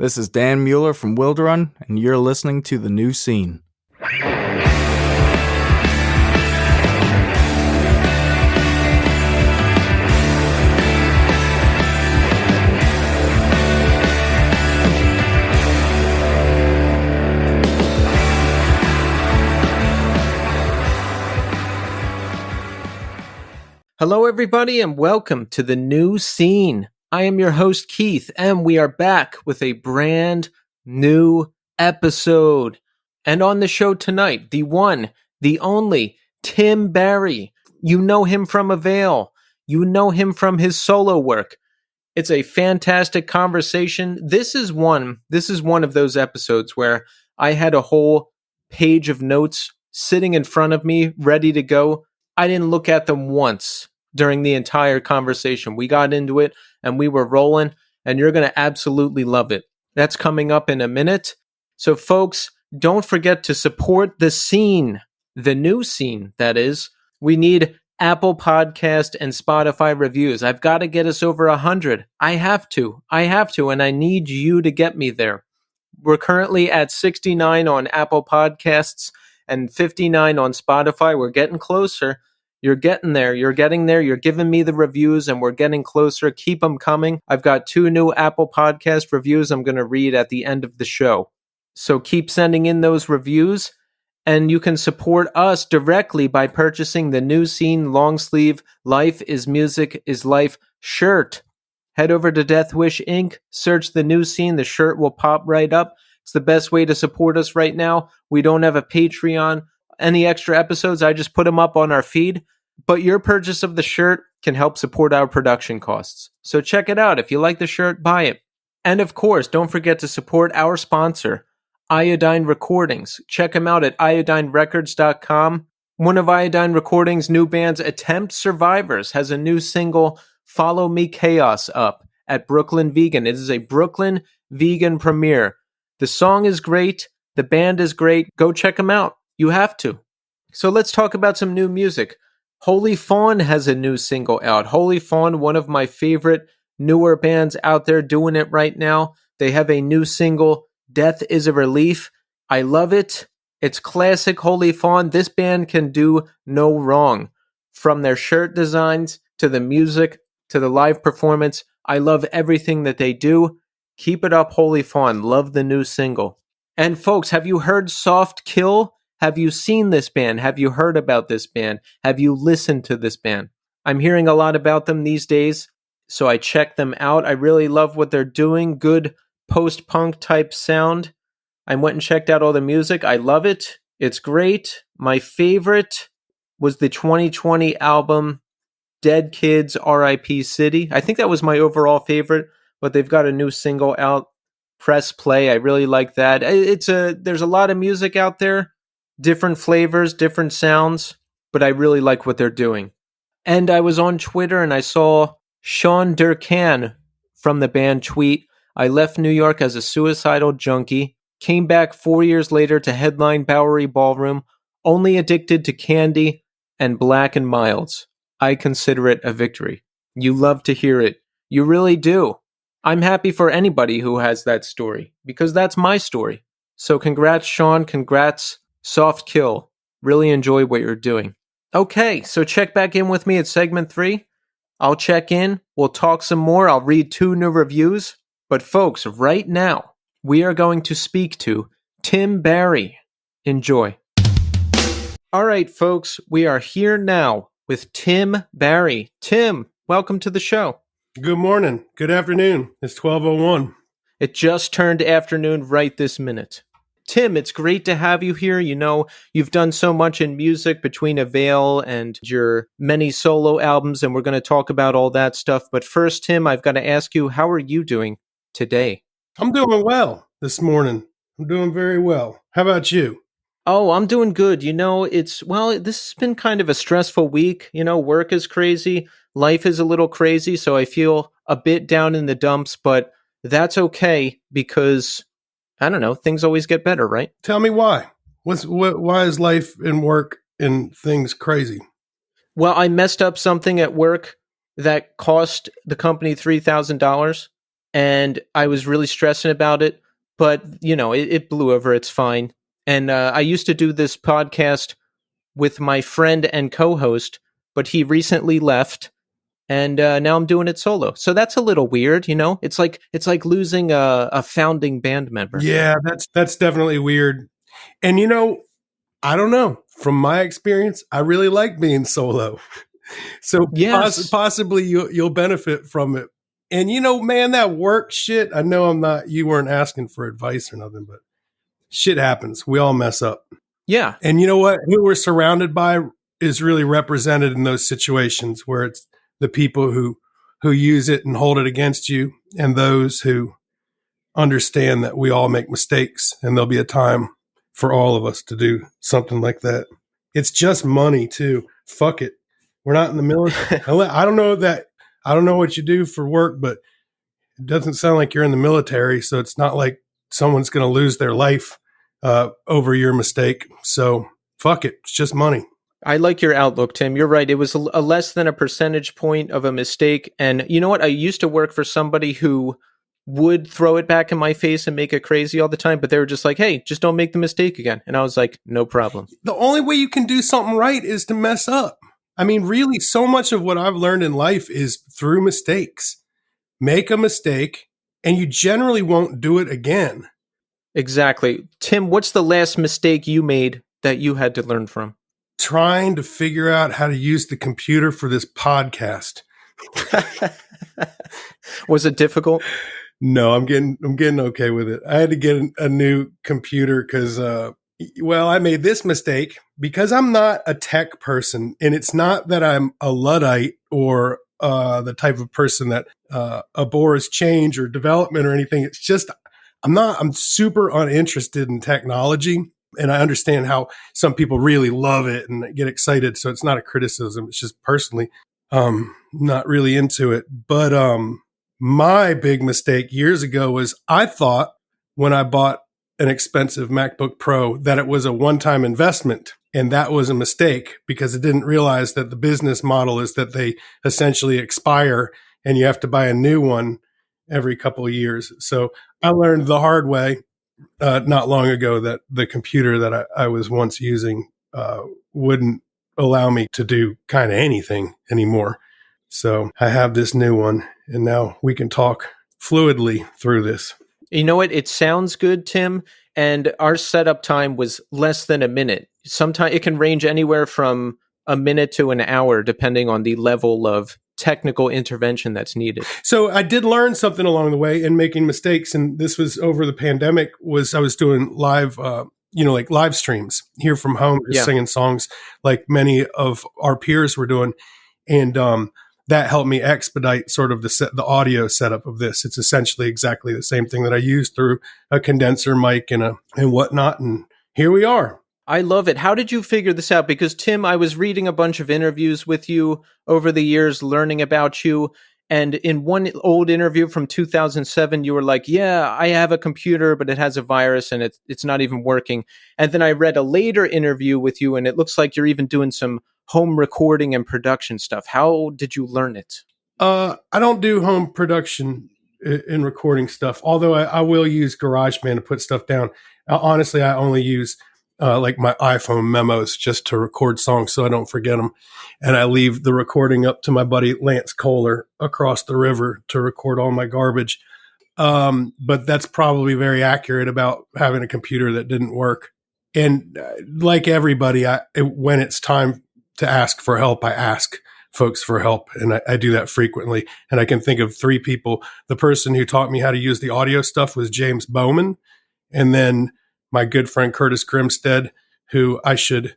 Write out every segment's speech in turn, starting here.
This is Dan Mueller from Wilderun, and you're listening to The New Scene. Hello, everybody, and welcome to The New Scene. I am your host, Keith, and we are back with a brand new episode. And on the show tonight, the one, the only, Tim Barry. You know him from Avail. You know him from his solo work. It's a fantastic conversation. This is one of those episodes where I had a whole page of notes sitting in front of me, ready to go. I didn't look at them once during the entire conversation. We got into it and we were rolling, and you're going to absolutely love it. That's coming up in a minute. So folks, don't forget to support the scene, the new scene, that is. We need Apple Podcast and Spotify reviews. I've got to get us over 100. I have to, and I need you to get me there. We're currently at 69 on Apple Podcasts and 59 on Spotify. We're getting closer. You're getting there. You're getting there. You're giving me the reviews, and we're getting closer. Keep them coming. I've got 2 new Apple Podcast reviews I'm going to read at the end of the show. So keep sending in those reviews, and you can support us directly by purchasing the New Scene long sleeve Life is Music is Life shirt. Head over to Death Wish Inc., search the New Scene. The shirt will pop right up. It's the best way to support us right now. We don't have a Patreon. Any extra episodes, I just put them up on our feed. But your purchase of the shirt can help support our production costs. So check it out. If you like the shirt, buy it. And of course, don't forget to support our sponsor, Iodine Recordings. Check them out at iodinerecords.com. One of Iodine Recordings' new bands, Attempt Survivors, has a new single, Follow Me Chaos, up at Brooklyn Vegan. It is a Brooklyn Vegan premiere. The song is great. The band is great. Go check them out. You have to. So let's talk about some new music. Holy Fawn has a new single out. Holy Fawn, one of my favorite newer bands out there doing it right now. They have a new single, Death is a Relief. I love it. It's classic Holy Fawn. This band can do no wrong. From their shirt designs to the music to the live performance, I love everything that they do. Keep it up, Holy Fawn. Love the new single. And folks, have you heard Soft Kill? Have you seen this band? Have you heard about this band? Have you listened to this band? I'm hearing a lot about them these days, so I check them out. I really love what they're doing. Good post-punk type sound. I went and checked out all the music. I love it. It's great. My favorite was the 2020 album, Dead Kids R.I.P. City. I think that was my overall favorite, but they've got a new single out, Press Play. I really like that. There's a lot of music out there. Different flavors, different sounds, but I really like what they're doing. And I was on Twitter and I saw Sean Durkan from the band tweet, I left New York as a suicidal junkie, came back 4 years later to headline Bowery Ballroom, only addicted to candy and Black and Milds. I consider it a victory. You love to hear it. You really do. I'm happy for anybody who has that story, because that's my story. So congrats, Sean. Congrats, Soft Kill. Really enjoy what you're doing. Okay, so check back in with me at segment 3. I'll check in. We'll talk some more. I'll read 2 new reviews. But folks, right now, we are going to speak to Tim Barry. Enjoy. All right, folks, we are here now with Tim Barry. Tim, welcome to the show. Good morning. Good afternoon. It's 12:01. It just turned afternoon right this minute. Tim, it's great to have you here. You know, you've done so much in music between Avail and your many solo albums, and we're going to talk about all that stuff. But first, Tim, I've got to ask you, how are you doing today? I'm doing well this morning. I'm doing very well. How about you? Oh, I'm doing good. You know, this has been kind of a stressful week. You know, work is crazy. Life is a little crazy. So I feel a bit down in the dumps, but that's okay because I don't know, things always get better, right? Tell me why. Why is life and work and things crazy? Well, I messed up something at work that cost the company $3,000. and I was really stressing about it, but it blew over. It's fine. And I used to do this podcast with my friend and co-host, but he recently left, and now I'm doing it solo. So that's a little weird, It's like losing a founding band member. Yeah, that's definitely weird. And I don't know. From my experience, I really like being solo. So Yes. possibly you'll benefit from it. And man, that work shit. I know you weren't asking for advice or nothing, but shit happens. We all mess up. Yeah. And you know what? Who we're surrounded by is really represented in those situations where it's the people who use it and hold it against you, and those who understand that we all make mistakes, and there'll be a time for all of us to do something like that. It's just money too. Fuck it. We're not in the military. I don't know what you do for work, but it doesn't sound like you're in the military. So it's not like someone's going to lose their life over your mistake. So fuck it. It's just money. I like your outlook, Tim. You're right. It was a less than a percentage point of a mistake. And you know what? I used to work for somebody who would throw it back in my face and make it crazy all the time, but they were just like, hey, just don't make the mistake again. And I was like, no problem. The only way you can do something right is to mess up. I mean, really, so much of what I've learned in life is through mistakes. Make a mistake and you generally won't do it again. Exactly. Tim, what's the last mistake you made that you had to learn from? Trying to figure out how to use the computer for this podcast. Was it difficult? No, I'm getting okay with it. I had to get a new computer because, I made this mistake because I'm not a tech person, and it's not that I'm a Luddite or the type of person that abhors change or development or anything. It's just I'm super uninterested in technology, and I understand how some people really love it and get excited. So it's not a criticism. It's just personally, not really into it. But my big mistake years ago was I thought when I bought an expensive MacBook Pro that it was a one-time investment. And that was a mistake because I didn't realize that the business model is that they essentially expire and you have to buy a new one every couple of years. So I learned the hard way not long ago that the computer that I was once using wouldn't allow me to do kind of anything anymore. So I have this new one, and now we can talk fluidly through this. You know what? It sounds good, Tim. And our setup time was less than a minute. Sometimes it can range anywhere from a minute to an hour, depending on the level of technical intervention that's needed. So I did learn something along the way in making mistakes. And this was over the pandemic. I was doing live, like live streams here from home, just singing songs like many of our peers were doing. And that helped me expedite sort of the audio setup of this. It's essentially exactly the same thing that I use through a condenser mic and whatnot. And here we are. I love it. How did you figure this out? Because Tim, I was reading a bunch of interviews with you over the years, learning about you. And in one old interview from 2007, you were like, yeah, I have a computer, but it has a virus and it's not even working. And then I read a later interview with you, and it looks like you're even doing some home recording and production stuff. How did you learn it? I don't do home production in recording stuff, although I will use GarageBand to put stuff down. Honestly, I only use like my iPhone memos just to record songs so I don't forget them. And I leave the recording up to my buddy Lance Kohler across the river to record all my garbage. But that's probably very accurate about having a computer that didn't work. And like everybody, when it's time to ask for help, I ask folks for help. And I do that frequently. And I can think of 3 people. The person who taught me how to use the audio stuff was James Bowman. And then my good friend Curtis Grimstead, who I should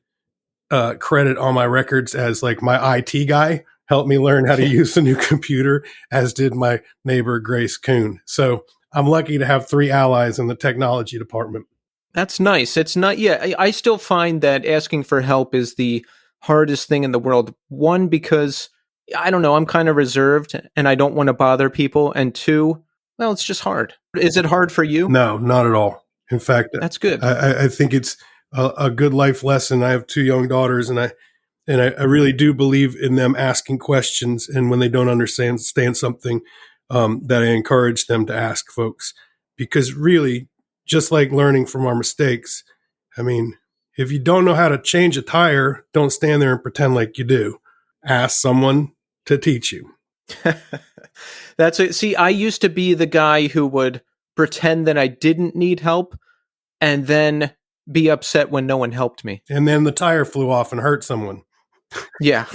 credit on my records as like my IT guy, helped me learn how to use the new computer, as did my neighbor Grace Kuhn. So I'm lucky to have 3 allies in the technology department. That's nice. It's not, I still find that asking for help is the hardest thing in the world. 1, because I don't know, I'm kind of reserved and I don't want to bother people. And 2, well, it's just hard. Is it hard for you? No, not at all. In fact, that's good. I think it's a good life lesson. I have 2 young daughters, and I really do believe in them asking questions. And when they don't understand something, that I encourage them to ask folks, because really, just like learning from our mistakes, I mean, if you don't know how to change a tire, don't stand there and pretend like you do. Ask someone to teach you. That's it. See, I used to be the guy who would pretend that I didn't need help and then be upset when no one helped me. And then the tire flew off and hurt someone. Yeah.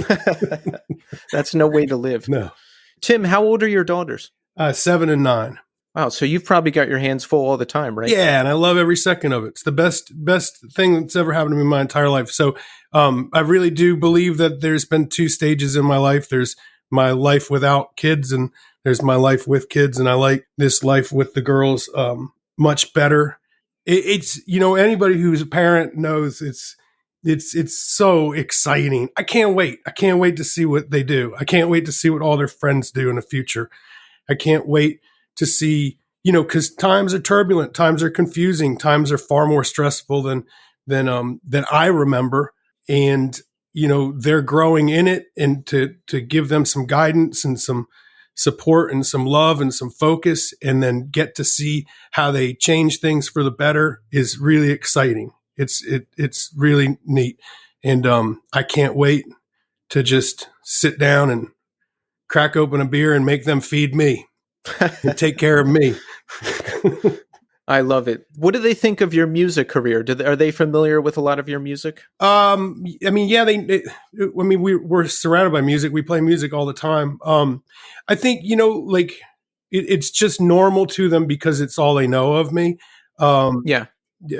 That's no way to live. No. Tim, how old are your daughters? 7 and 9. Wow, so you've probably got your hands full all the time, right? Yeah, and I love every second of it. It's the best thing that's ever happened to me in my entire life. So I really do believe that there's been 2 stages in my life. There's my life without kids, and there's my life with kids, and I like this life with the girls much better. It's, anybody who's a parent knows it's so exciting. I can't wait. I can't wait to see what they do. I can't wait to see what all their friends do in the future. I can't wait to see, because times are turbulent, times are confusing, times are far more stressful than I remember. And, they're growing in it, and to give them some guidance and some support and some love and some focus, and then get to see how they change things for the better is really exciting. It's really neat. And I can't wait to just sit down and crack open a beer and make them feed me and take care of me. I love it. What do they think of your music career? Are they familiar with a lot of your music? I mean, yeah, we're surrounded by music. We play music all the time. I think, it's just normal to them because it's all they know of me. Yeah.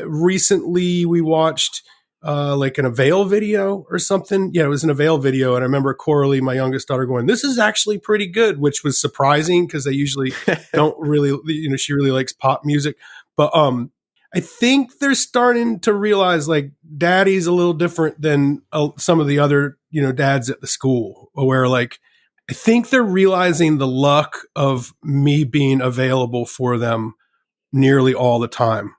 Recently we watched like an Avail video or something. Yeah, it was an Avail video. And I remember Coralie, my youngest daughter, going, "This is actually pretty good," which was surprising because they usually don't really, she really likes pop music. But I think they're starting to realize, like, daddy's a little different than some of the other, dads at the school, where, like, I think they're realizing the luck of me being available for them nearly all the time.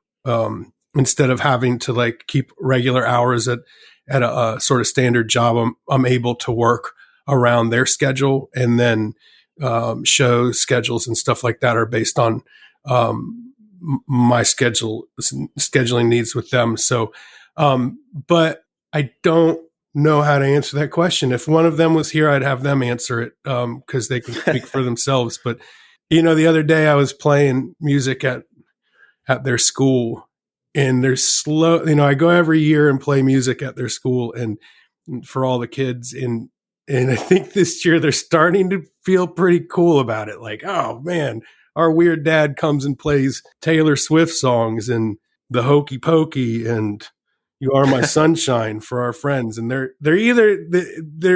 Instead of having to, like, keep regular hours at a sort of standard job, I'm able to work around their schedule, and then show schedules and stuff like that are based on my scheduling needs with them. So, but I don't know how to answer that question. If one of them was here, I'd have them answer it because they can speak for themselves. But the other day I was playing music at their school, and they're slow. I go every year and play music at their school and for all the kids. And I think this year they're starting to feel pretty cool about it. Like, oh man, our weird dad comes and plays Taylor Swift songs and the Hokey Pokey and You Are My Sunshine for our friends. And they're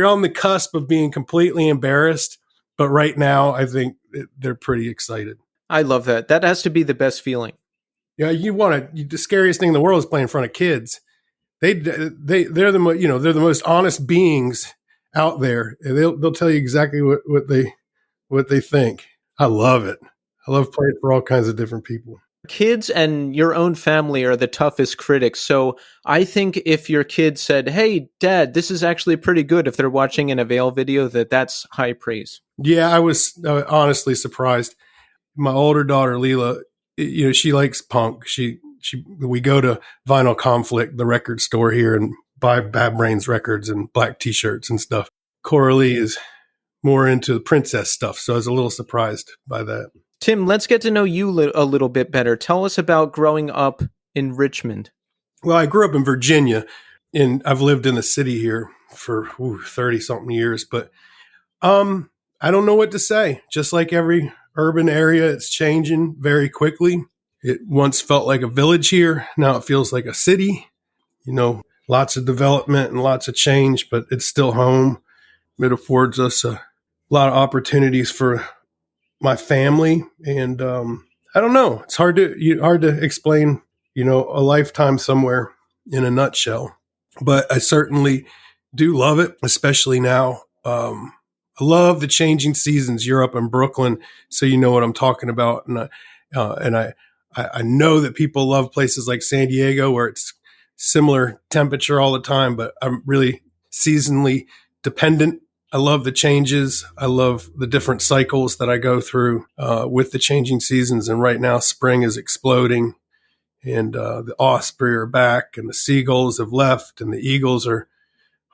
on the cusp of being completely embarrassed. But right now, I think they're pretty excited. I love that. That has to be the best feeling. Yeah, the scariest thing in the world is playing in front of kids. They're the most honest beings out there. They'll tell you exactly what they think. I love it. I love playing for all kinds of different people. Kids and your own family are the toughest critics. So I think if your kid said, "Hey, Dad, this is actually pretty good," if they're watching an Avail video, that's high praise. Yeah, I was honestly surprised. My older daughter, Leela, she likes punk. We go to Vinyl Conflict, the record store here, and buy Bad Brains records and black T-shirts and stuff. Coralie is more into the princess stuff, so I was a little surprised by that. Tim, let's get to know you a little bit better. Tell us about growing up in Richmond. Well, I grew up in Virginia, and I've lived in the city here for 30-something years, but I don't know what to say. Just like every urban area, it's changing very quickly. It once felt like a village here. Now it feels like a city. Lots of development and lots of change, but it's still home. It affords us a lot of opportunities for my family. And I don't know. It's hard to explain, a lifetime somewhere in a nutshell. But I certainly do love it, especially now. I love the changing seasons. You're up in Brooklyn, so you know what I'm talking about. And I know that people love places like San Diego where it's similar temperature all the time, but I'm really seasonally dependent. I love the changes. I love the different cycles that I go through with the changing seasons. And right now, spring is exploding, and the osprey are back, and the seagulls have left, and the eagles are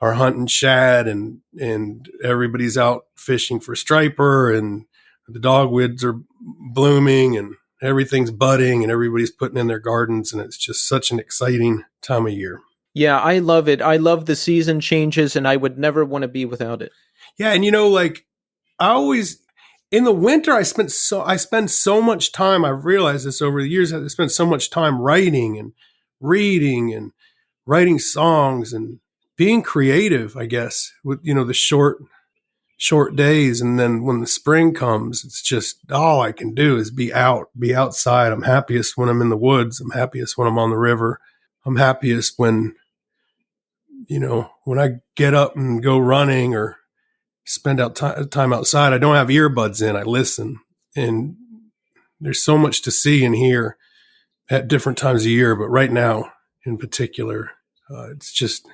hunting shad, and everybody's out fishing for striper, and the dogwoods are blooming, and everything's budding, and everybody's putting in their gardens, and it's just such an exciting time of year. Yeah, I love it. I love the season changes, and I would never want to be without it. Yeah, and like I always in the winter I spend so much time. I've realized this over the years. I spent so much time writing and reading and writing songs and being creative, I guess, with the short days. And then when the spring comes, it's just all I can do is be outside. I'm happiest when I'm in the woods. I'm happiest when I'm on the river. I'm happiest when I get up and go running or spend time outside. I don't have earbuds in. I listen, and there's so much to see and hear at different times of year. But right now, in particular, it's just,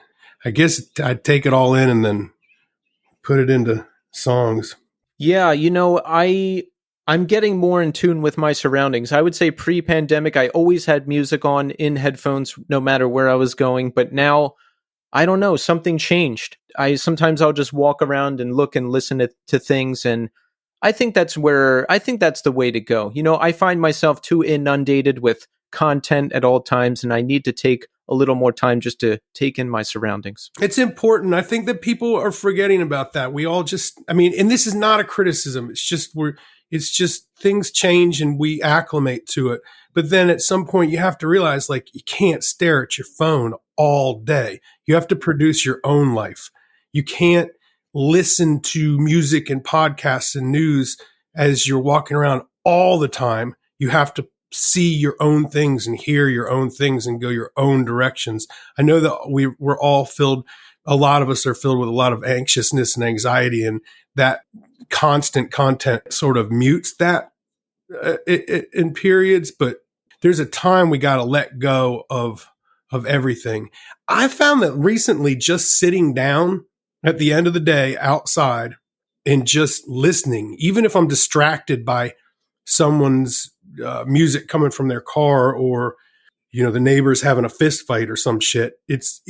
I guess I'd take it all in and then put it into songs. Yeah, I'm getting more in tune with my surroundings. I would say pre-pandemic, I always had music on in headphones, no matter where I was going. But now, I don't know, something changed. I'll just walk around and look and listen to things, and I think that's the way to go. I find myself too inundated with content at all times, and I need to take a little more time just to take in my surroundings. It's important. I think that people are forgetting about that. We all and this is not a criticism. It's just things change and we acclimate to it. But then at some point you have to realize, like, you can't stare at your phone all day. You have to produce your own life. You can't listen to music and podcasts and news as you're walking around all the time. You have to see your own things and hear your own things and go your own directions. I know that we're all a lot of us are filled with a lot of anxiousness and anxiety, and that constant content sort of mutes that in periods, but there's a time we got to let go of everything. I found that recently, just sitting down at the end of the day outside and just listening, even if I'm distracted by someone's music coming from their car, or the neighbors having a fist fight or some shit, it's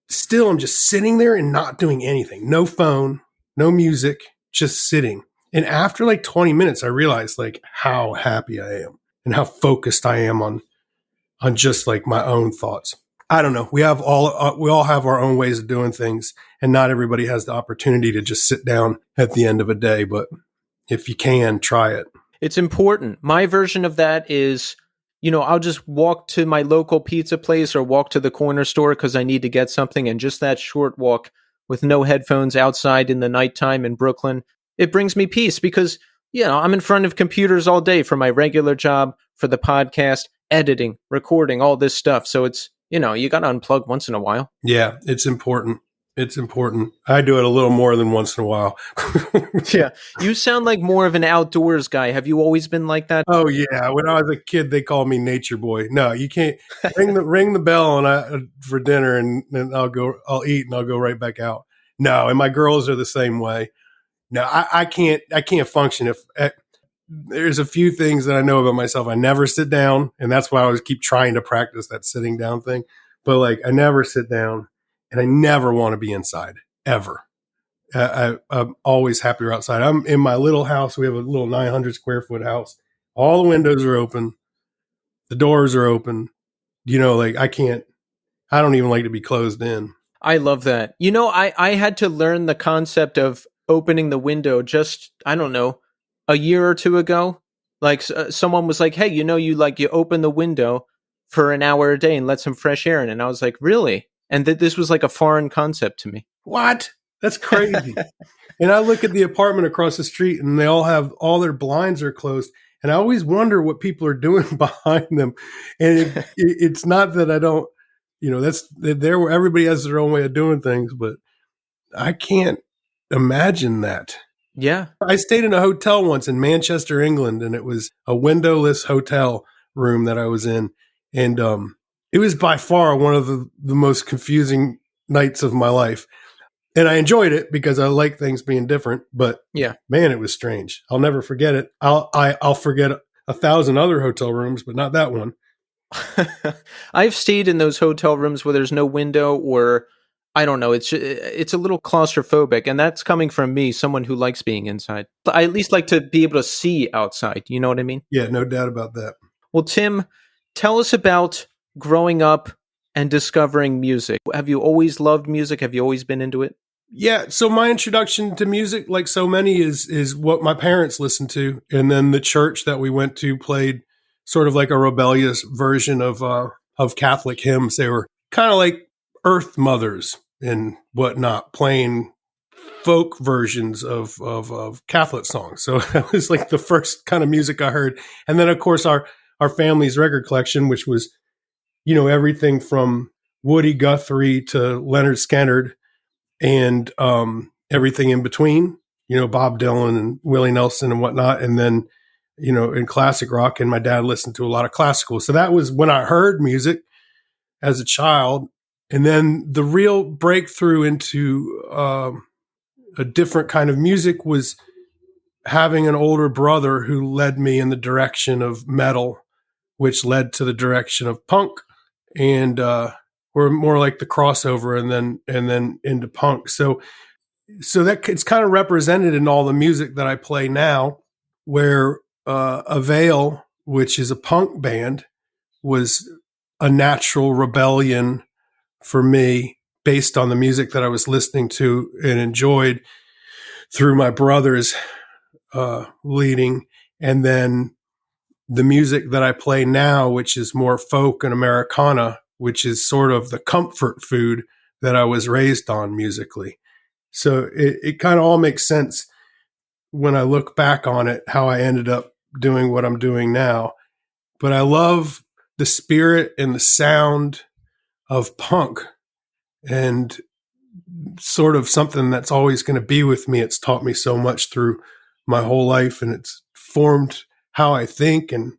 still, I'm just sitting there and not doing anything. No phone, no music, just sitting. And after like 20 minutes, I realized like how happy I am and how focused I am on just like my own thoughts. I don't know. We all have our own ways of doing things, and not everybody has the opportunity to just sit down at the end of a day. But if you can, try it. It's important. My version of that is, I'll just walk to my local pizza place or walk to the corner store because I need to get something. And just that short walk with no headphones outside in the nighttime in Brooklyn, it brings me peace because, I'm in front of computers all day for my regular job, for the podcast, editing, recording, all this stuff. So it's, you got to unplug once in a while. Yeah, it's important. It's important. I do it a little more than once in a while. Yeah. You sound like more of an outdoors guy. Have you always been like that? Oh yeah. When I was a kid, they called me Nature Boy. No, you can't ring the bell for dinner, and I'll eat and I'll go right back out. No. And my girls are the same way. No, I can't function if there's a few things that I know about myself. I never sit down, and that's why I always keep trying to practice that sitting down thing. But like, I never sit down. And I never want to be inside, ever. I'm always happier outside. I'm in my little house. We have a little 900 square foot house. All the windows are open. The doors are open. I don't even like to be closed in. I love that. I had to learn the concept of opening the window just, I don't know, a year or two ago. Like someone was like, hey, you open the window for an hour a day and let some fresh air in. And I was like, really? And this was like a foreign concept to me. What? That's crazy. And I look at the apartment across the street, and they all their blinds are closed. And I always wonder what people are doing behind them. And it's not that I don't, that's there where everybody has their own way of doing things, but I can't imagine that. Yeah. I stayed in a hotel once in Manchester, England, and it was a windowless hotel room that I was in. And, it was by far one of the most confusing nights of my life. And I enjoyed it because I like things being different, but Yeah. man, it was strange. I'll never forget it. I'll forget 1,000 other hotel rooms, but not that one. I've stayed in those hotel rooms where there's no window, or I don't know. It's a little claustrophobic, and that's coming from me, someone who likes being inside. But I at least like to be able to see outside. You know what I mean? Yeah, no doubt about that. Well, Tim, tell us about growing up and discovering music. Have you always loved music? Have you always been into it? Yeah, so my introduction to music, like so many, is what my parents listened to, and then the church that we went to played sort of like a rebellious version of Catholic hymns. They were kind of like Earth Mothers and whatnot, playing folk versions of Catholic songs. So that was like the first kind of music I heard, and then of course our family's record collection, which was everything from Woody Guthrie to Leonard Skinner and everything in between, Bob Dylan and Willie Nelson and whatnot. And then, in classic rock, and my dad listened to a lot of classical. So that was when I heard music as a child. And then the real breakthrough into a different kind of music was having an older brother who led me in the direction of metal, which led to the direction of punk. And we're more like the crossover and then into punk. So that it's kind of represented in all the music that I play now, where Avail, which is a punk band, was a natural rebellion for me based on the music that I was listening to and enjoyed through my brother's leading. And then the music that I play now, which is more folk and Americana, which is sort of the comfort food that I was raised on musically. So it kind of all makes sense when I look back on it, how I ended up doing what I'm doing now. But I love the spirit and the sound of punk, and sort of something that's always going to be with me. It's taught me so much through my whole life, and it's formed how I think and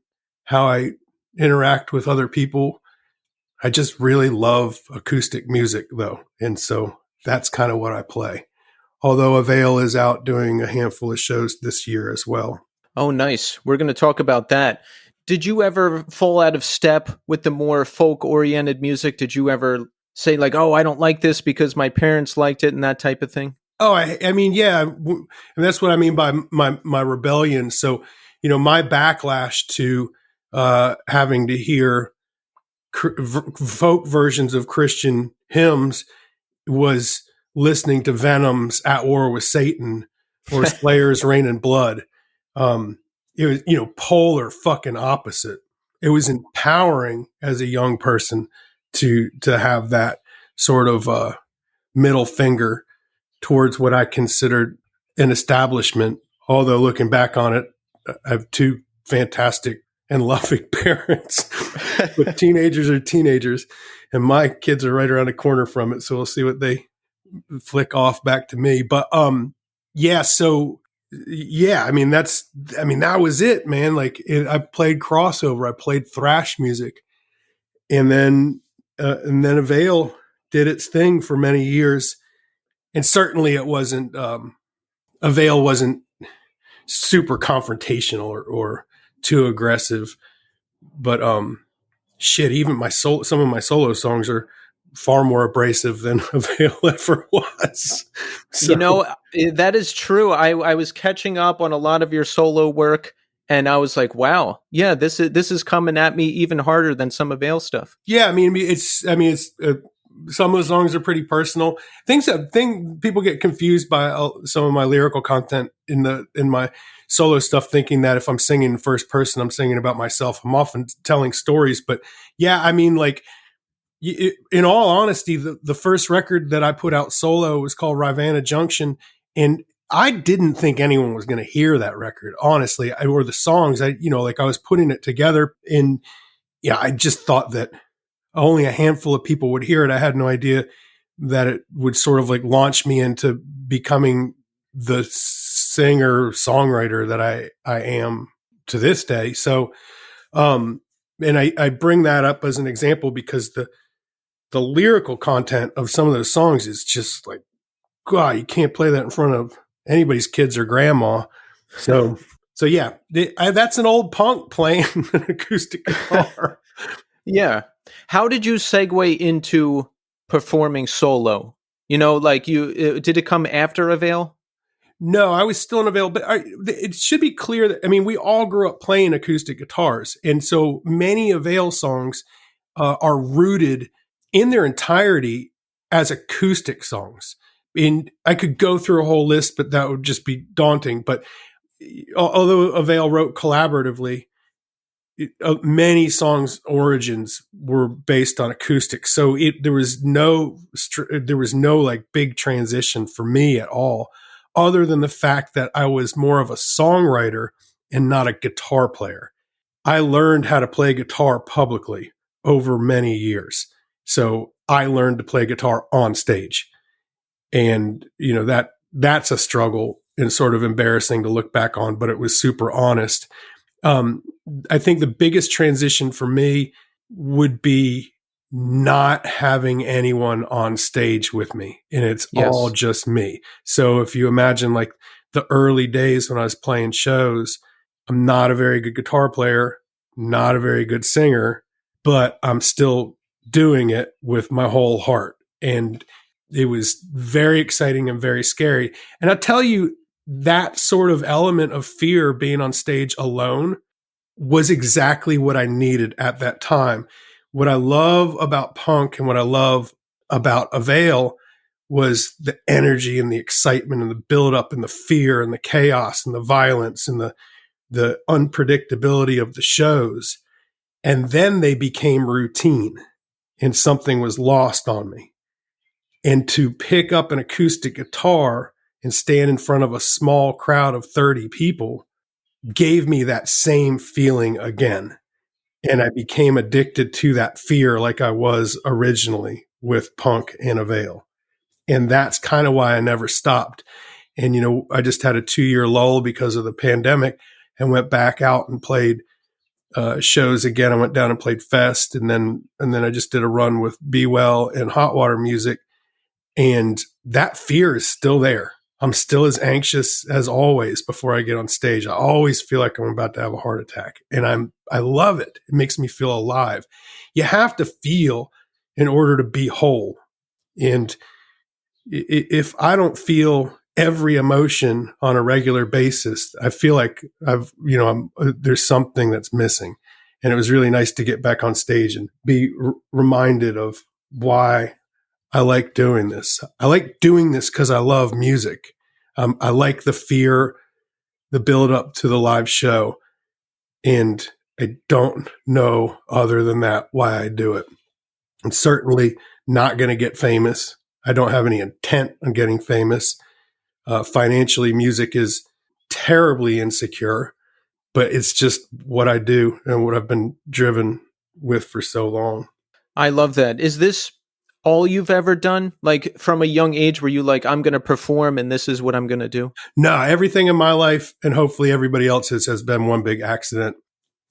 how I interact with other people. I just really love acoustic music, though. And so that's kind of what I play. Although Avail is out doing a handful of shows this year as well. Oh, nice. We're going to talk about that. Did you ever fall out of step with the more folk-oriented music? Did you ever say like, oh, I don't like this because my parents liked it and that type of thing? Oh, I mean, yeah. And that's what I mean by my rebellion. So, my backlash to having to hear folk versions of Christian hymns was listening to Venom's "At War with Satan" or Slayer's "Rain and Blood." It was, polar fucking opposite. It was empowering as a young person to have that sort of middle finger towards what I considered an establishment. Although looking back on it, I have two fantastic and loving parents, but teenagers are teenagers, and my kids are right around the corner from it. So we'll see what they flick off back to me. But yeah, so yeah, I mean that was it, man. Like I played crossover, I played thrash music, and then Avail did its thing for many years, and certainly it wasn't Avail wasn't super confrontational or too aggressive, but shit, even some of my solo songs are far more abrasive than Avail ever was. So, That is true. I was catching up on a lot of your solo work, and I was like, wow, yeah, this is coming at me even harder than some Avail stuff. yeah, I mean, it's some of the songs are pretty personal. People get confused by some of my lyrical content in my solo stuff, thinking that if I'm singing in first person, I'm singing about myself. I'm often telling stories, but yeah, I mean, like, in all honesty, the first record that I put out solo was called Rivanna Junction, and I didn't think anyone was going to hear that record, honestly, or the songs. I was putting it together, and yeah, I just thought that only a handful of people would hear it. I had no idea that it would sort of like launch me into becoming the singer songwriter that I am to this day. So, and I bring that up as an example because the lyrical content of some of those songs is just like God, you can't play that in front of anybody's kids or grandma. So yeah, that's an old punk playing an acoustic guitar. Yeah. How did you segue into performing solo? You know, like did it come after Avail? No, I was still in Avail, but it should be clear that, I mean, we all grew up playing acoustic guitars. And so many Avail songs are rooted in their entirety as acoustic songs. And I could go through a whole list, but that would just be daunting. But although Avail wrote collaboratively, many songs' origins were based on acoustic. So there was no like big transition for me at all, other than the fact that I was more of a songwriter and not a guitar player. I learned how to play guitar publicly over many years. So I learned to play guitar on stage. And, that's a struggle and sort of embarrassing to look back on, but it was super honest. I think the biggest transition for me would be not having anyone on stage with me, and it's all just me. So if you imagine like the early days when I was playing shows, I'm not a very good guitar player, not a very good singer, but I'm still doing it with my whole heart. And it was very exciting and very scary. And I tell you, that sort of element of fear being on stage alone was exactly what I needed at that time. What I love about punk and what I love about Avail was the energy and the excitement and the buildup and the fear and the chaos and the violence and the unpredictability of the shows. And then they became routine and something was lost on me. And to pick up an acoustic guitar and stand in front of a small crowd of 30 people gave me that same feeling again. And I became addicted to that fear like I was originally with punk and Avail. And that's kind of why I never stopped. And, I just had a 2-year lull because of the pandemic and went back out and played shows again. I went down and played Fest. And then I just did a run with Be Well and Hot Water Music. And that fear is still there. I'm still as anxious as always before I get on stage. I always feel like I'm about to have a heart attack, and I love it. It makes me feel alive. You have to feel in order to be whole. And if I don't feel every emotion on a regular basis, I feel like there's something that's missing. And it was really nice to get back on stage and be reminded of why I like doing this. I like doing this because I love music. I like the fear, the build up to the live show. And I don't know other than that why I do it. I'm certainly not going to get famous. I don't have any intent on getting famous. Financially, music is terribly insecure, but it's just what I do and what I've been driven with for so long. I love that. Is this all you've ever done? Like from a young age, were you like, I'm going to perform and this is what I'm going to do? No, everything in my life, and hopefully everybody else's, has been one big accident.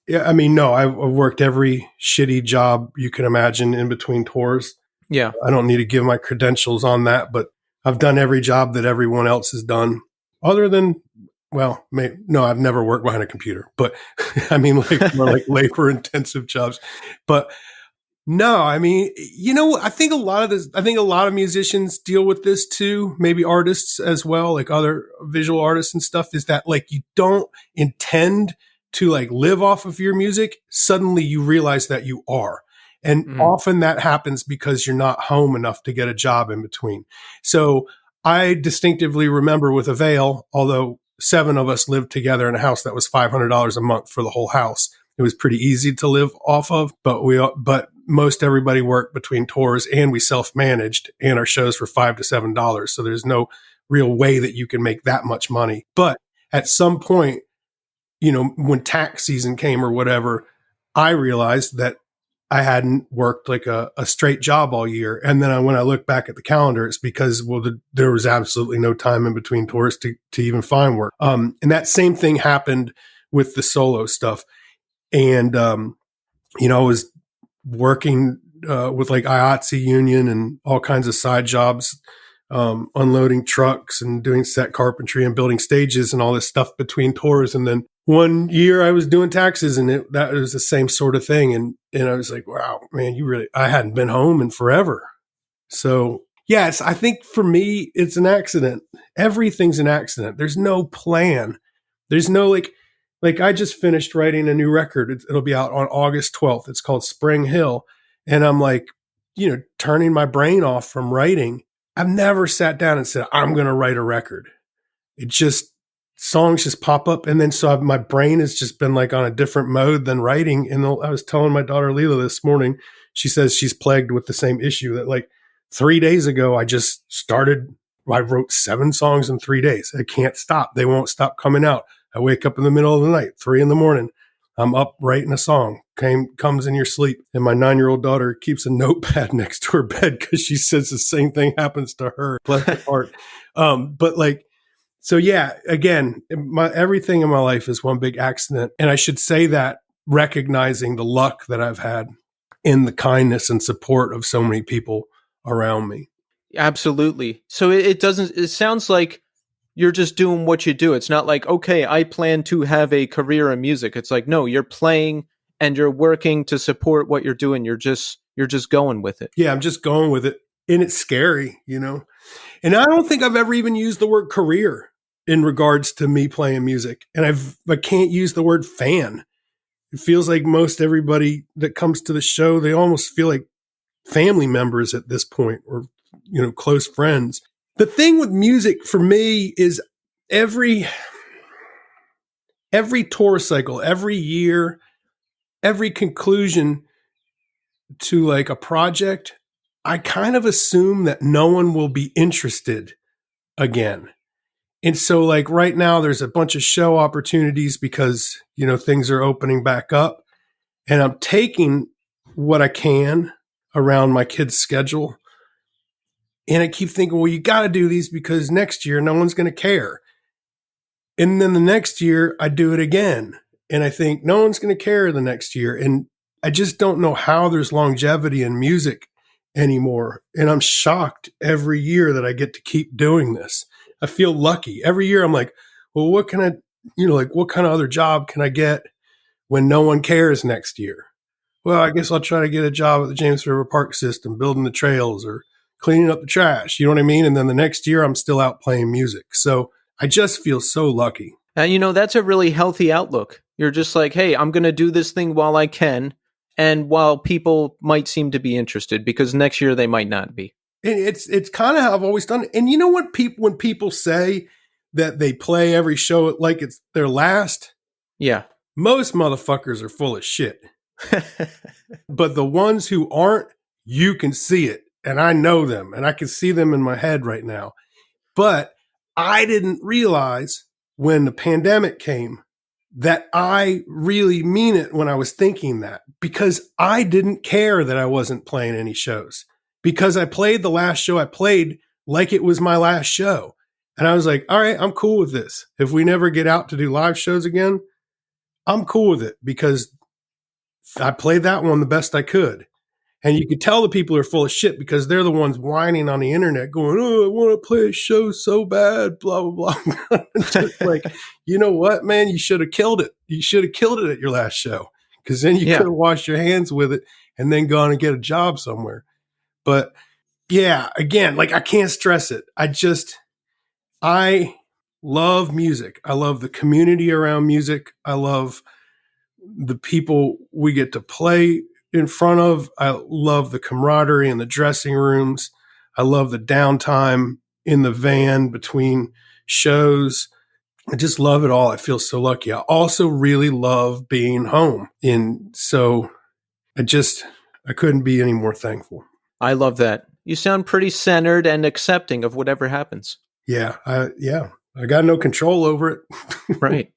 Yeah, I mean, no, I've worked every shitty job you can imagine in between tours. Yeah. I don't need to give my credentials on that, but I've done every job that everyone else has done, other than, well, no, I've never worked behind a computer, but I mean, like more like labor intensive jobs. But no, I mean, I think a lot of musicians deal with this too, maybe artists as well, like other visual artists and stuff, is that like you don't intend to like live off of your music. Suddenly you realize that you are. And often that happens because you're not home enough to get a job in between. So I distinctively remember with Avail, although 7 of us lived together in a house that was $500 a month for the whole house, it was pretty easy to live off of, but most everybody worked between tours, and we self-managed, and our shows were $5 to $7. So there's no real way that you can make that much money. But at some point, when tax season came or whatever, I realized that I hadn't worked like a straight job all year. And then when I look back at the calendar, it's because, there was absolutely no time in between tours to even find work. And that same thing happened with the solo stuff. And, I was working with like IATSE union and all kinds of side jobs unloading trucks and doing set carpentry and building stages and all this stuff between tours. And then one year I was doing taxes, and that was the same sort of thing. And I was like, wow, man, I hadn't been home in forever. So yes, I think for me, it's an accident. Everything's an accident. There's no plan. There's no like I just finished writing a new record. It'll be out on August 12th. It's called Spring Hill. And I'm like, turning my brain off from writing. I've never sat down and said, I'm going to write a record. Songs just pop up. And then my brain has just been like on a different mode than writing. And I was telling my daughter Leela this morning, she says she's plagued with the same issue that like 3 days ago, I wrote 7 songs in 3 days. I can't stop. They won't stop coming out. I wake up in the middle of the night, 3 a.m. I'm up writing a song. Comes in your sleep. And my 9-year-old daughter keeps a notepad next to her bed because she says the same thing happens to her. Bless her heart. But like, so yeah, again, everything in my life is one big accident. And I should say that recognizing the luck that I've had in the kindness and support of so many people around me. Absolutely. So it sounds like you're just doing what you do. It's not like, okay, I plan to have a career in music. It's like, no, you're playing and you're working to support what you're doing. You're just going with it. Yeah, I'm just going with it. And it's scary, And I don't think I've ever even used the word career in regards to me playing music. And I can't use the word fan. It feels like most everybody that comes to the show, they almost feel like family members at this point, or, close friends. The thing with music for me is every tour cycle, every year, every conclusion to like a project, I kind of assume that no one will be interested again. And so like right now there's a bunch of show opportunities because, things are opening back up, and I'm taking what I can around my kids' schedule. And I keep thinking, well, you got to do these because next year no one's going to care. And then the next year I do it again. And I think no one's going to care the next year. And I just don't know how there's longevity in music anymore. And I'm shocked every year that I get to keep doing this. I feel lucky. Every year I'm like, well, what can I, what kind of other job can I get when no one cares next year? Well, I guess I'll try to get a job at the James River Park System, building the trails or cleaning up the trash. You know what I mean? And then the next year I'm still out playing music. So I just feel so lucky. And that's a really healthy outlook. You're just like, hey, I'm going to do this thing while I can. And while people might seem to be interested, because next year they might not be. And it's kind of how I've always done it. And you know what, when people say that they play every show like it's their last? Yeah. Most motherfuckers are full of shit. But the ones who aren't, you can see it. And I know them, and I can see them in my head right now. But I didn't realize when the pandemic came that I really mean it when I was thinking that, because I didn't care that I wasn't playing any shows, because I played the last show I played like it was my last show. And I was like, all right, I'm cool with this. If we never get out to do live shows again, I'm cool with it because I played that one the best I could. And you could tell the people are full of shit because they're the ones whining on the internet going, oh, I want to play a show so bad, blah, blah, blah. Just like, you know what, man, you should have killed it. You should have killed it at your last show, because then you could have washed your hands with it and then gone and get a job somewhere. But yeah, again, like I can't stress it. I love music. I love the community around music. I love the people we get to play in front of. I love the camaraderie in the dressing rooms. I love the downtime in the van between shows. I just love it all. I feel so lucky. I also really love being home. And so I couldn't be any more thankful. I love that. You sound pretty centered and accepting of whatever happens. Yeah. I got no control over it. Right.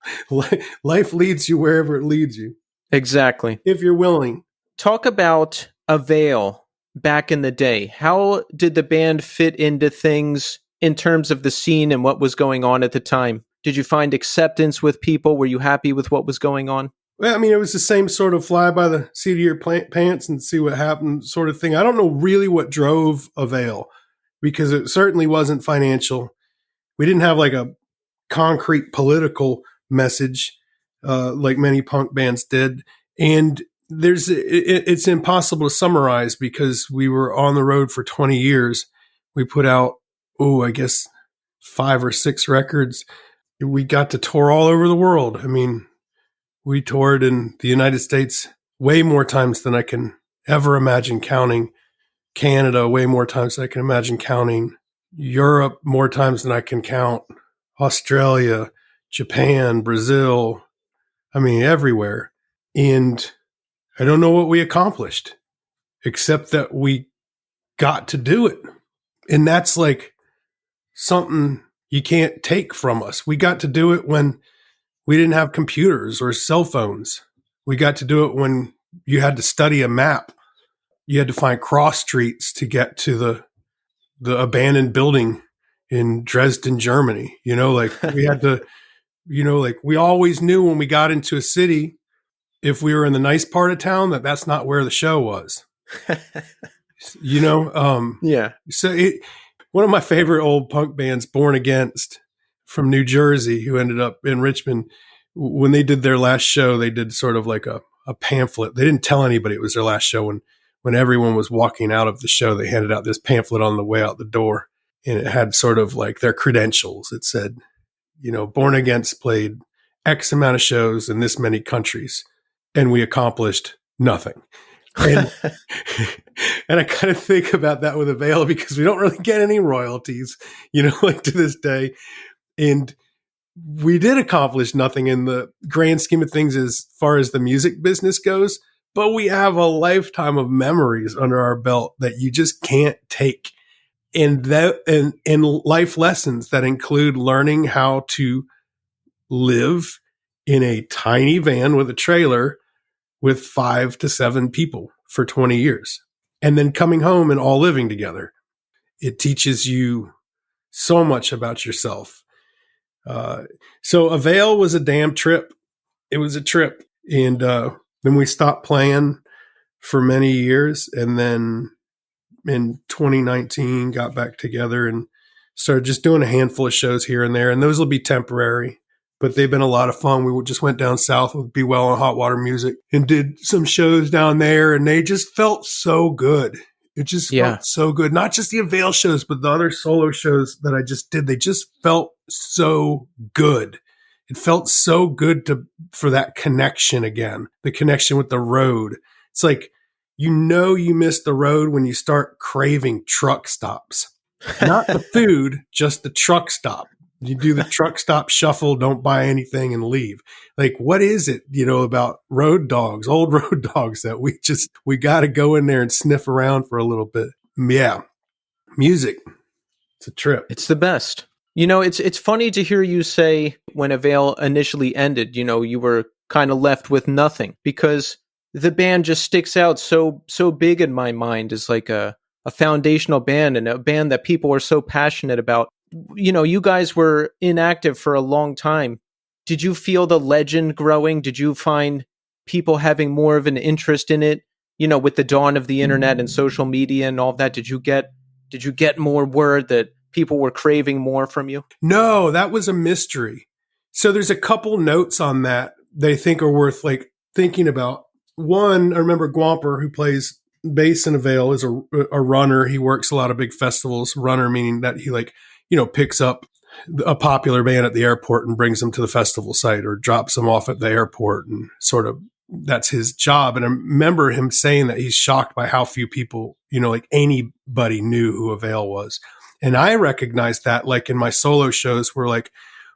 Life leads you wherever it leads you. Exactly. If you're willing. Talk about Avail back in the day. How did the band fit into things in terms of the scene and what was going on at the time? Did you find acceptance with people? Were you happy with what was going on? Well, I mean, it was the same sort of fly by the seat of your pants and see what happened sort of thing. I don't know really what drove Avail. because it certainly wasn't financial. We didn't have like a concrete political message like many punk bands did. And it's impossible to summarize because we were on the road for 20 years. We put out, I guess 5 or 6 records. We got to tour all over the world. I mean, we toured in the United States way more times than I can ever imagine counting. Canada way more times than I can imagine counting. Europe more times than I can count. Australia, Japan, Brazil. I mean, everywhere. And I don't know what we accomplished, except that we got to do it. And that's like something you can't take from us. We got to do it when we didn't have computers or cell phones. We got to do it when you had to study a map. You had to find cross streets to get to the abandoned building in Dresden, Germany. Like we had to, like we always knew when we got into a city, if we were in the nice part of town, that's not where the show was. Yeah. So one of my favorite old punk bands, Born Against, from New Jersey, who ended up in Richmond, when they did their last show, they did sort of like a pamphlet. They didn't tell anybody it was their last show. When everyone was walking out of the show, they handed out this pamphlet on the way out the door, and it had sort of like their credentials. It said, Born Against played X amount of shows in this many countries, and we accomplished nothing. And, and I kind of think about that with Avail because we don't really get any royalties, like to this day. And we did accomplish nothing in the grand scheme of things as far as the music business goes, but we have a lifetime of memories under our belt that you just can't take. And life lessons that include learning how to live in a tiny van with a trailer with 5 to 7 people for 20 years, and then coming home and all living together. It teaches you so much about yourself. So Avail was a damn trip. It was a trip. And then we stopped playing for many years. And then in 2019, got back together and started just doing a handful of shows here and there. And those will be temporary, but they've been a lot of fun. We just went down south with Be Well and Hot Water Music and did some shows down there. And they just felt so good. It just felt so good. Not just the Avail shows, but the other solo shows that I just did. They just felt so good. It felt so good for that connection again, the connection with the road. It's like, you miss the road when you start craving truck stops. Not the food, just the truck stop. You do the truck stop shuffle, don't buy anything and leave. Like, what is it, about road dogs, old road dogs that we got to go in there and sniff around for a little bit. Yeah. Music. It's a trip. It's the best. It's funny to hear you say when Avail initially ended, you were kind of left with nothing, because the band just sticks out so big in my mind as like a foundational band and a band that people are so passionate about. You guys were inactive for a long time. Did you feel the legend growing? Did you find people having more of an interest in it? With the dawn of the internet and social media and all of that, did you get more word that people were craving more from you? No, that was a mystery. So there's a couple notes on that they think are worth like thinking about. One, I remember Gwamper, who plays bass in Avail, is a runner. He works a lot of big festivals. Runner meaning that he picks up a popular band at the airport and brings them to the festival site or drops them off at the airport, and sort of that's his job. And I remember him saying that he's shocked by how few people, like anybody knew who Avail was. And I recognized that, like in my solo shows, where like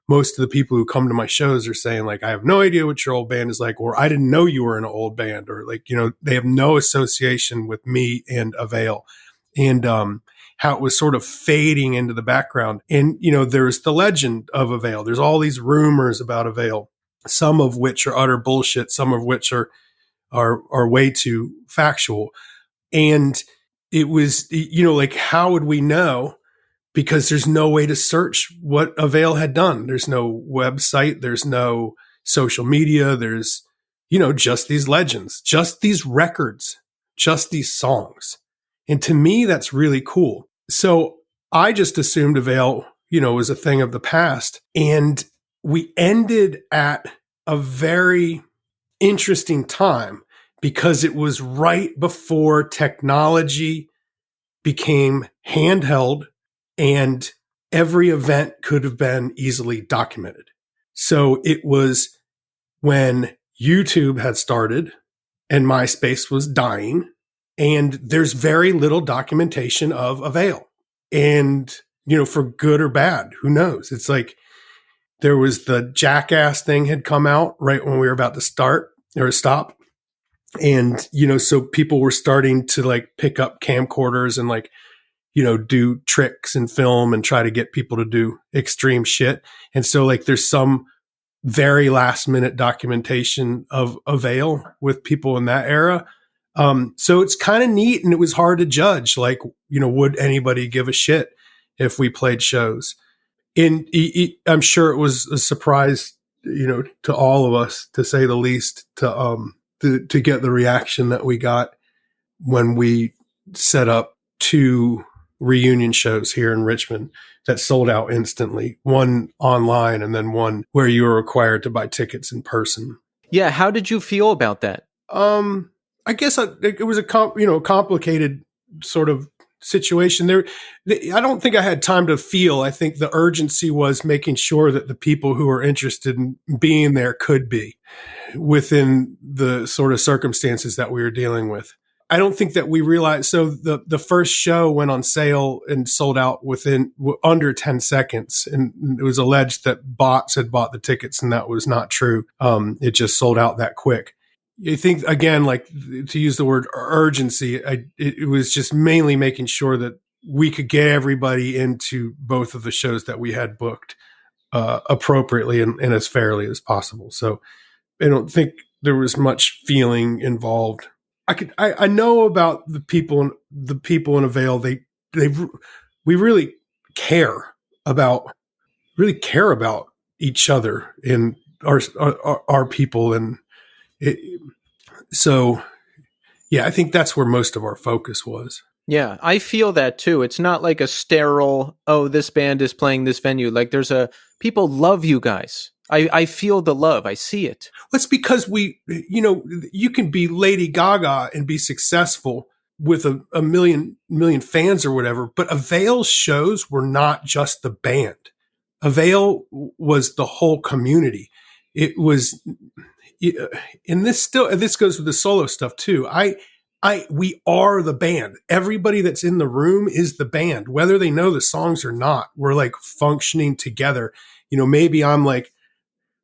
most of the people who come to my shows are saying like, I have no idea what your old band is like, or I didn't know you were in an old band, or like, they have no association with me and Avail. And, how it was sort of fading into the background. And, there's the legend of Avail. There's all these rumors about Avail, some of which are utter bullshit, some of which are way too factual. And it was, like, how would we know? Because there's no way to search what Avail had done. There's no website. There's no social media. There's, just these legends, just these records, just these songs. And to me, that's really cool. So I just assumed Avail, was a thing of the past. And we ended at a very interesting time because it was right before technology became handheld and every event could have been easily documented. So it was when YouTube had started and MySpace was dying, and there's very little documentation of Avail. And, for good or bad, who knows? It's like there was the Jackass thing had come out right when we were about to start or stop. And, so people were starting to like pick up camcorders and like, do tricks and film and try to get people to do extreme shit. And so like there's some very last minute documentation of Avail with people in that era. So it's kind of neat, and it was hard to judge, like, would anybody give a shit if we played shows? And I'm sure it was a surprise, to all of us, to say the least, to get the reaction that we got when we set up 2 reunion shows here in Richmond that sold out instantly, one online and then one where you were required to buy tickets in person. Yeah. How did you feel about that? I guess it was a complicated sort of situation there. I don't think I had time to feel. I think the urgency was making sure that the people who were interested in being there could be within the sort of circumstances that we were dealing with. I don't think that we realized. So the first show went on sale and sold out within under 10 seconds. And it was alleged that bots had bought the tickets, and that was not true. It just sold out that quick. I think, again, like, to use the word urgency, it was just mainly making sure that we could get everybody into both of the shows that we had booked appropriately and as fairly as possible. So I don't think there was much feeling involved. I know about the people in Avail. We really care about each other and our people, and so yeah, I think that's where most of our focus was. Yeah, I feel that too. It's not like a sterile, oh, this band is playing this venue. Like people love you guys. I feel the love. I see it. Well, it's because you can be Lady Gaga and be successful with a million fans or whatever, but Avail's shows were not just the band. Avail was the whole community. It was, and this goes with the solo stuff too. We are the band. Everybody that's in the room is the band, whether they know the songs or not. We're like functioning together. Maybe I'm like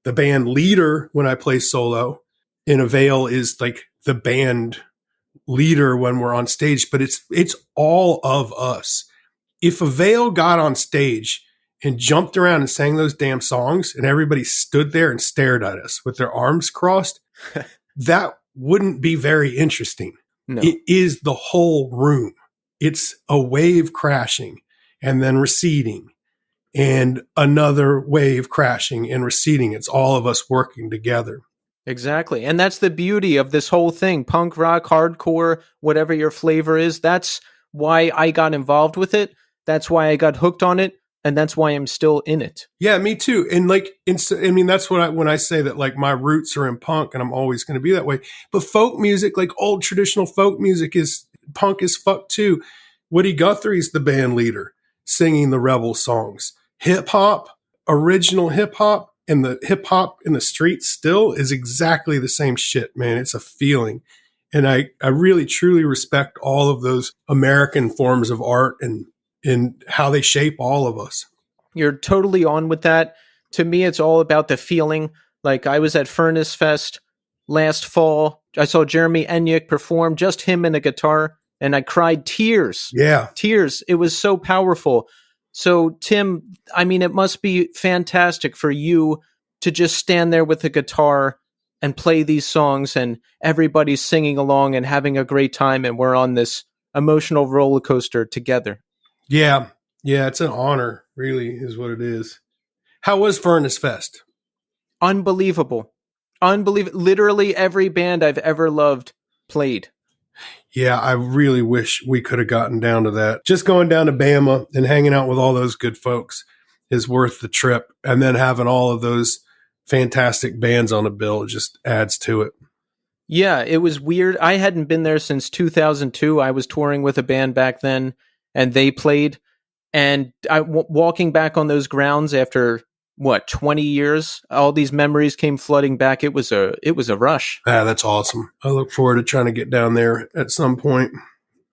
the band leader when I play solo, and Avail is like the band leader when we're on stage, but it's all of us. If Avail got on stage and jumped around and sang those damn songs and everybody stood there and stared at us with their arms crossed, that wouldn't be very interesting. No. It is the whole room. It's a wave crashing and then receding, and another wave crashing and receding. It's all of us working together. Exactly. And that's the beauty of this whole thing. Punk rock, hardcore, whatever your flavor is. That's why I got involved with it. That's why I got hooked on it. And that's why I'm still in it. Yeah, me too. And like, that's what when I say that, like, my roots are in punk and I'm always going to be that way. But folk music, like old traditional folk music, is punk as fuck too. Woody Guthrie's the band leader singing the rebel songs. Hip hop, original hip hop, and the hip hop in the streets still is exactly the same shit, man. It's a feeling. And I really truly respect all of those American forms of art and how they shape all of us. You're totally on with that. To me, it's all about the feeling. Like, I was at Furnace Fest last fall. I saw Jeremy Enyik perform, just him and a guitar, and I cried tears. Yeah. Tears. It was so powerful. So, Tim, it must be fantastic for you to just stand there with a guitar and play these songs, and everybody's singing along and having a great time, and we're on this emotional roller coaster together. Yeah. Yeah, it's an honor, really, is what it is. How was Furnace Fest? Unbelievable. Literally every band I've ever loved played. Yeah, I really wish we could have gotten down to that. Just going down to Bama and hanging out with all those good folks is worth the trip. And then having all of those fantastic bands on the bill just adds to it. Yeah, it was weird. I hadn't been there since 2002. I was touring with a band back then, and they played. And walking back on those grounds after 20 years, all these memories came flooding back. It was a rush. Ah, that's awesome. I look forward to trying to get down there at some point.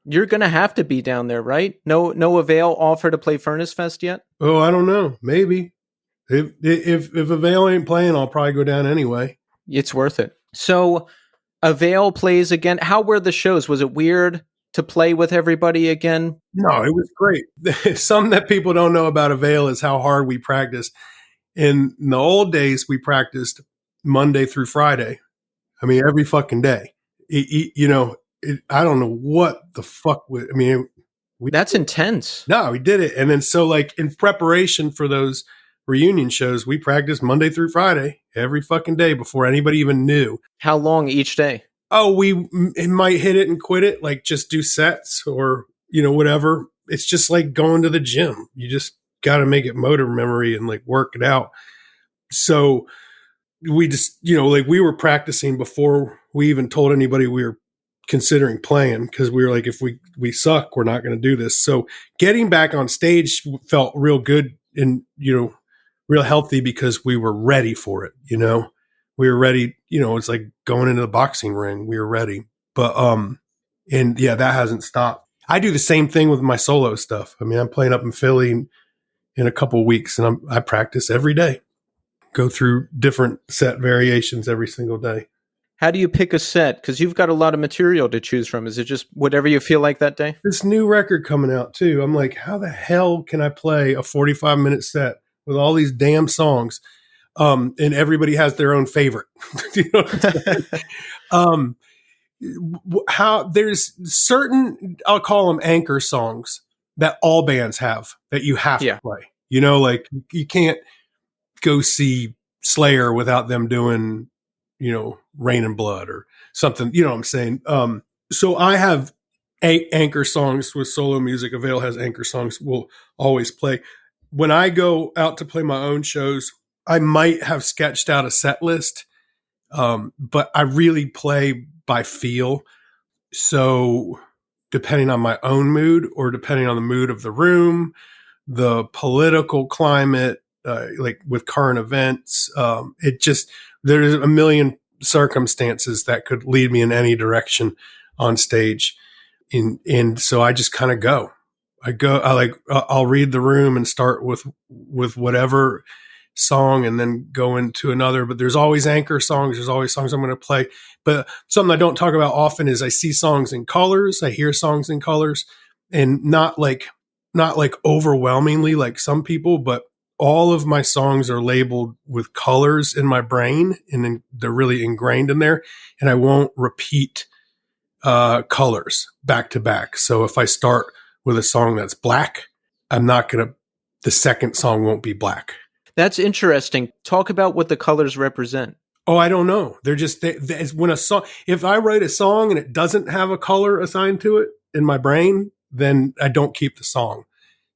You're gonna have to be down there, right? No Avail offer to play Furnace Fest yet? Oh, I don't know. Maybe if Avail ain't playing, I'll probably go down anyway. It's worth it. So Avail plays again. How were the shows? Was it weird to play with everybody again? No, it was great. Something that people don't know about Avail is how hard we practice. In the old days, we practiced Monday through Friday. I mean, every fucking day. I don't know what the fuck. That's intense. No, we did it. And then so like in preparation for those reunion shows, we practiced Monday through Friday every fucking day before anybody even knew. How long each day? Oh, we might hit it and quit it, like just do sets or, whatever. It's just like going to the gym. You just got to make it motor memory and like work it out. So we just, like we were practicing before we even told anybody we were considering playing, because we were like, if we suck, we're not going to do this. So getting back on stage felt real good and, real healthy because we were ready for it. We were ready. It's like going into the boxing ring. We were ready. But, and yeah, that hasn't stopped. I do the same thing with my solo stuff. I mean, I'm playing up in Philly in a couple of weeks and I practice every day, go through different set variations every single day. How do you pick a set? Because you've got a lot of material to choose from. Is it just whatever you feel like that day? This new record coming out too. I'm like, how the hell can I play a 45-minute set with all these damn songs? And everybody has their own favorite. You know what I'm saying? How there's certain, I'll call them anchor songs that all bands have that you have to play. Like you can't go see Slayer without them doing, Rain and Blood or something. You know what I'm saying? So I have 8 anchor songs with solo music. Avail has anchor songs we'll always play. When I go out to play my own shows, I might have sketched out a set list, but I really play by feel. So depending on my own mood or depending on the mood of the room, the political climate, like with current events, there's a million circumstances that could lead me in any direction on stage. And so I just kind of go. I'll read the room and start with whatever song and then go into another, but there's always anchor songs. There's always songs I'm going to play. But something I don't talk about often is I see songs in colors. I hear songs in colors, and not like overwhelmingly like some people, but all of my songs are labeled with colors in my brain, and then they're really ingrained in there, and I won't repeat colors back to back. So if I start with a song that's black, the second song won't be black. That's interesting. Talk about what the colors represent. Oh, I don't know. They're just, when a song, if I write a song and it doesn't have a color assigned to it in my brain, then I don't keep the song.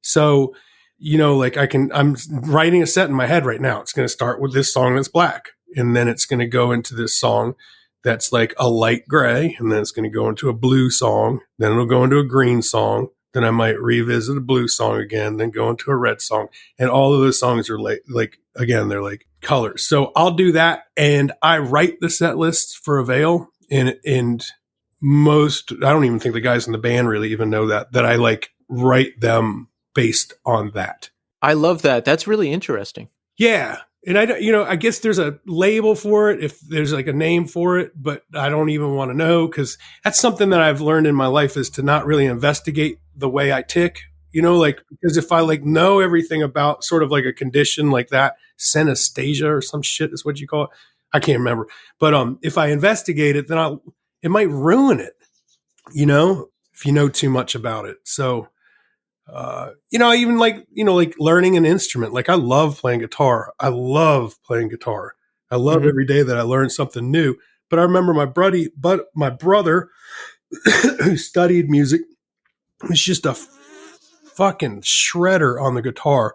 So, like I'm writing a set in my head right now. It's going to start with this song that's black, and then it's going to go into this song that's like a light gray, and then it's going to go into a blue song. Then it'll go into a green song. Then I might revisit a blue song again, then go into a red song. And all of those songs are like again, they're like colors. So I'll do that. And I write the set lists for Avail. And most, I don't even think the guys in the band really even know that I like write them based on that. I love that. That's really interesting. Yeah. And I guess there's a label for it, if there's like a name for it, but I don't even want to know, because that's something that I've learned in my life, is to not really investigate the way I tick, because if I like know everything about sort of like a condition like that, synesthesia or some shit is what you call it. I can't remember. But if I investigate it, then it might ruin it, if you know too much about it. So even like learning an instrument. Like I love playing guitar. I love every day that I learn something new. But I remember my brother who studied music. He's just a fucking shredder on the guitar.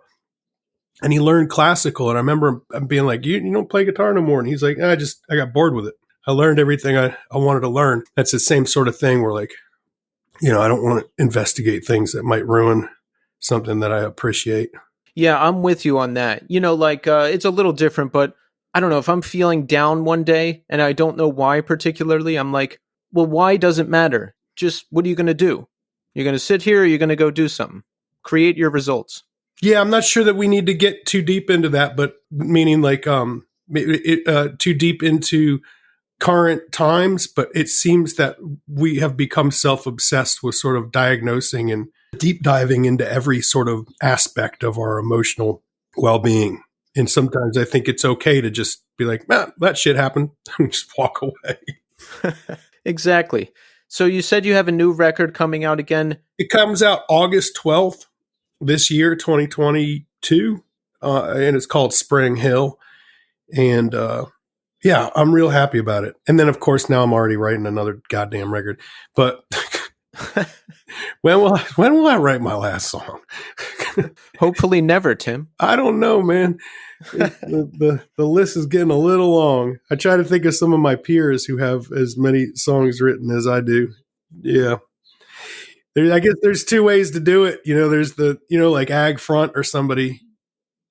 And he learned classical. And I remember him being like, you don't play guitar no more. And he's like, I got bored with it. I learned everything I wanted to learn. That's the same sort of thing where, like, I don't want to investigate things that might ruin something that I appreciate. Yeah, I'm with you on that. It's a little different, but I don't know, if I'm feeling down one day and I don't know why particularly, I'm like, well, why doesn't matter? Just what are you going to do? You're going to sit here or you're going to go do something? Create your results. Yeah, I'm not sure that we need to get too deep into that, but meaning like too deep into current times, but it seems that we have become self-obsessed with sort of diagnosing and deep diving into every sort of aspect of our emotional well-being. And sometimes I think it's okay to just be like, that shit happened, and just walk away. Exactly. So you said you have a new record coming out again. It comes out August 12th this year, 2022, and it's called Spring Hill. And yeah, I'm real happy about it. And then, of course, now I'm already writing another goddamn record. But when will I write my last song? Hopefully never, Tim. I don't know, man. The list is getting a little long. I try to think of some of my peers who have as many songs written as I do. Yeah. I guess there's two ways to do it. There's like Ag Front or somebody.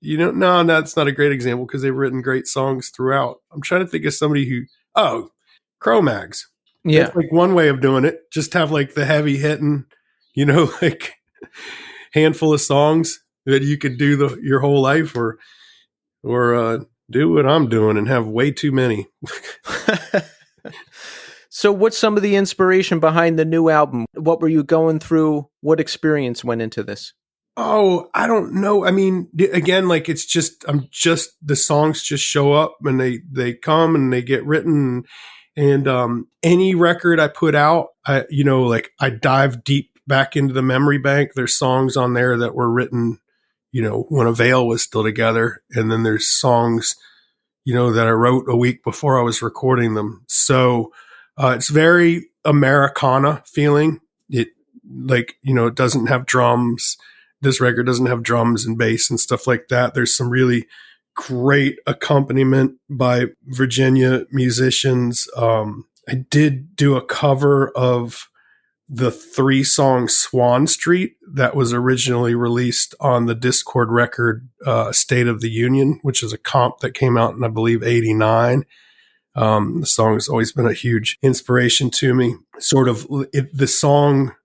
No, that's not a great example because they've written great songs throughout. I'm trying to think of somebody Cro-Mags. Yeah. That's like one way of doing it. Just have like the heavy hitting, like handful of songs that you could do your whole life or do what I'm doing and have way too many. So what's some of the inspiration behind the new album? What were you going through? What experience went into this? Oh, I don't know. I mean, again, like the songs just show up and they come and they get written. And any record I put out, I dive deep back into the memory bank. There's songs on there that were written, when Avail was still together. And then there's songs, that I wrote a week before I was recording them. So it's very Americana feeling. It it doesn't have drums. This record doesn't have drums and bass and stuff like that. There's some really great accompaniment by Virginia musicians. I did do a cover of the 3-song Swan Street that was originally released on the Discord record State of the Union, which is a comp that came out in, I believe, 89. The song has always been a huge inspiration to me. The song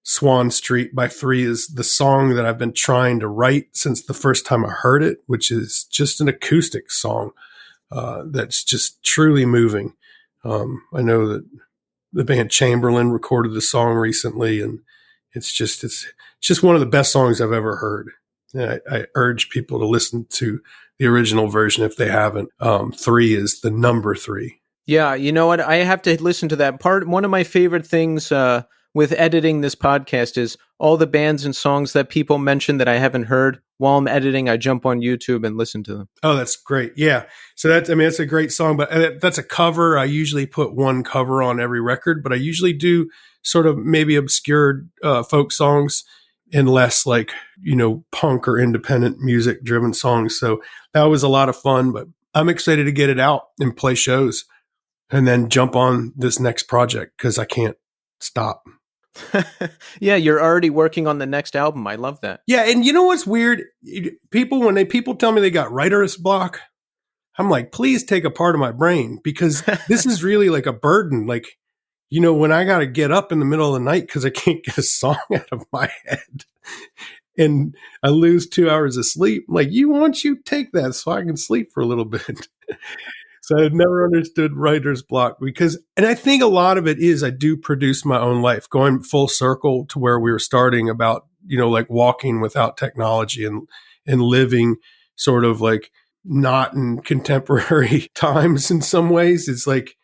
Swan Street by 3 is the song that I've been trying to write since the first time I heard it, which is just an acoustic song that's just truly moving. I know that the band Chamberlain recorded the song recently, and it's just one of the best songs I've ever heard. And I urge people to listen to the original version if they haven't. 3 is the number 3. Yeah, you know what? I have to listen to that part. One of my favorite things with editing this podcast is all the bands and songs that people mention that I haven't heard. While I'm editing, I jump on YouTube and listen to them. Oh, that's great. Yeah. So that's a great song, but that's a cover. I usually put one cover on every record, but I usually do sort of maybe obscure folk songs and less like, punk or independent music driven songs. So that was a lot of fun, but I'm excited to get it out and play shows and then jump on this next project because I can't stop. Yeah, you're already working on the next album. I love that. Yeah, and you know what's weird? When people tell me they got writer's block, I'm like, please take a part of my brain because this is really like a burden. Like, when I got to get up in the middle of the night because I can't get a song out of my head and I lose 2 hours of sleep. I'm like, why don't you take that so I can sleep for a little bit? So I've never understood writer's block and I think a lot of it is I do produce my own life, going full circle to where we were starting about, like walking without technology and living sort of like not in contemporary times in some ways. It's like,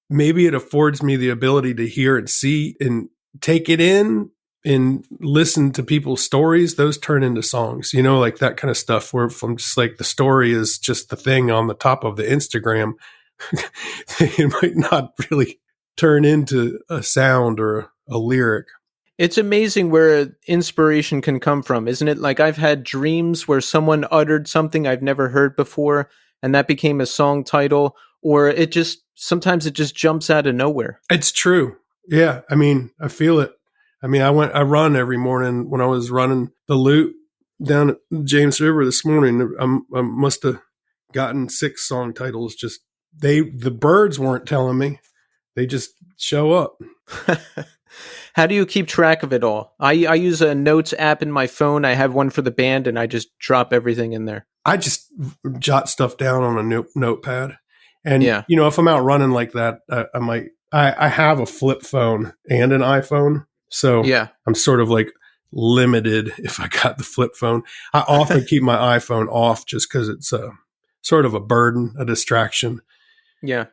maybe it affords me the ability to hear and see and take it in and listen to people's stories. Those turn into songs, like that kind of stuff where from just like the story is just the thing on the top of the Instagram. It might not really turn into a sound or a lyric. It's amazing where inspiration can come from, isn't it? Like I've had dreams where someone uttered something I've never heard before and that became a song title, or sometimes it just jumps out of nowhere. It's true. Yeah. I mean, I feel it. I mean, I run every morning. When I was running the loop down at James River this morning, I must have gotten 6 song titles. Just the birds weren't telling me. They just show up. How do you keep track of it all? I use a notes app in my phone. I have one for the band and I just drop everything in there. I just jot stuff down on a notepad. And, yeah. If I'm out running like that, I have a flip phone and an iPhone. So yeah. I'm sort of like limited if I got the flip phone. I often keep my iPhone off just because it's sort of a burden, a distraction. Yeah.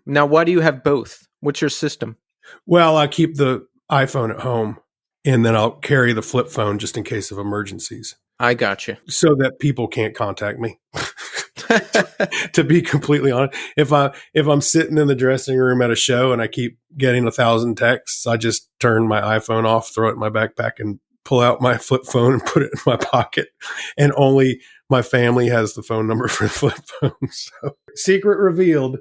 Now, why do you have both? What's your system? Well, I keep the iPhone at home and then I'll carry the flip phone just in case of emergencies. I got you. So that people can't contact me. To be completely honest, if I'm sitting in the dressing room at a show and I keep getting 1,000 texts, I just turn my iPhone off, throw it in my backpack, and pull out my flip phone and put it in my pocket. And only my family has the phone number for the flip phone. So secret revealed.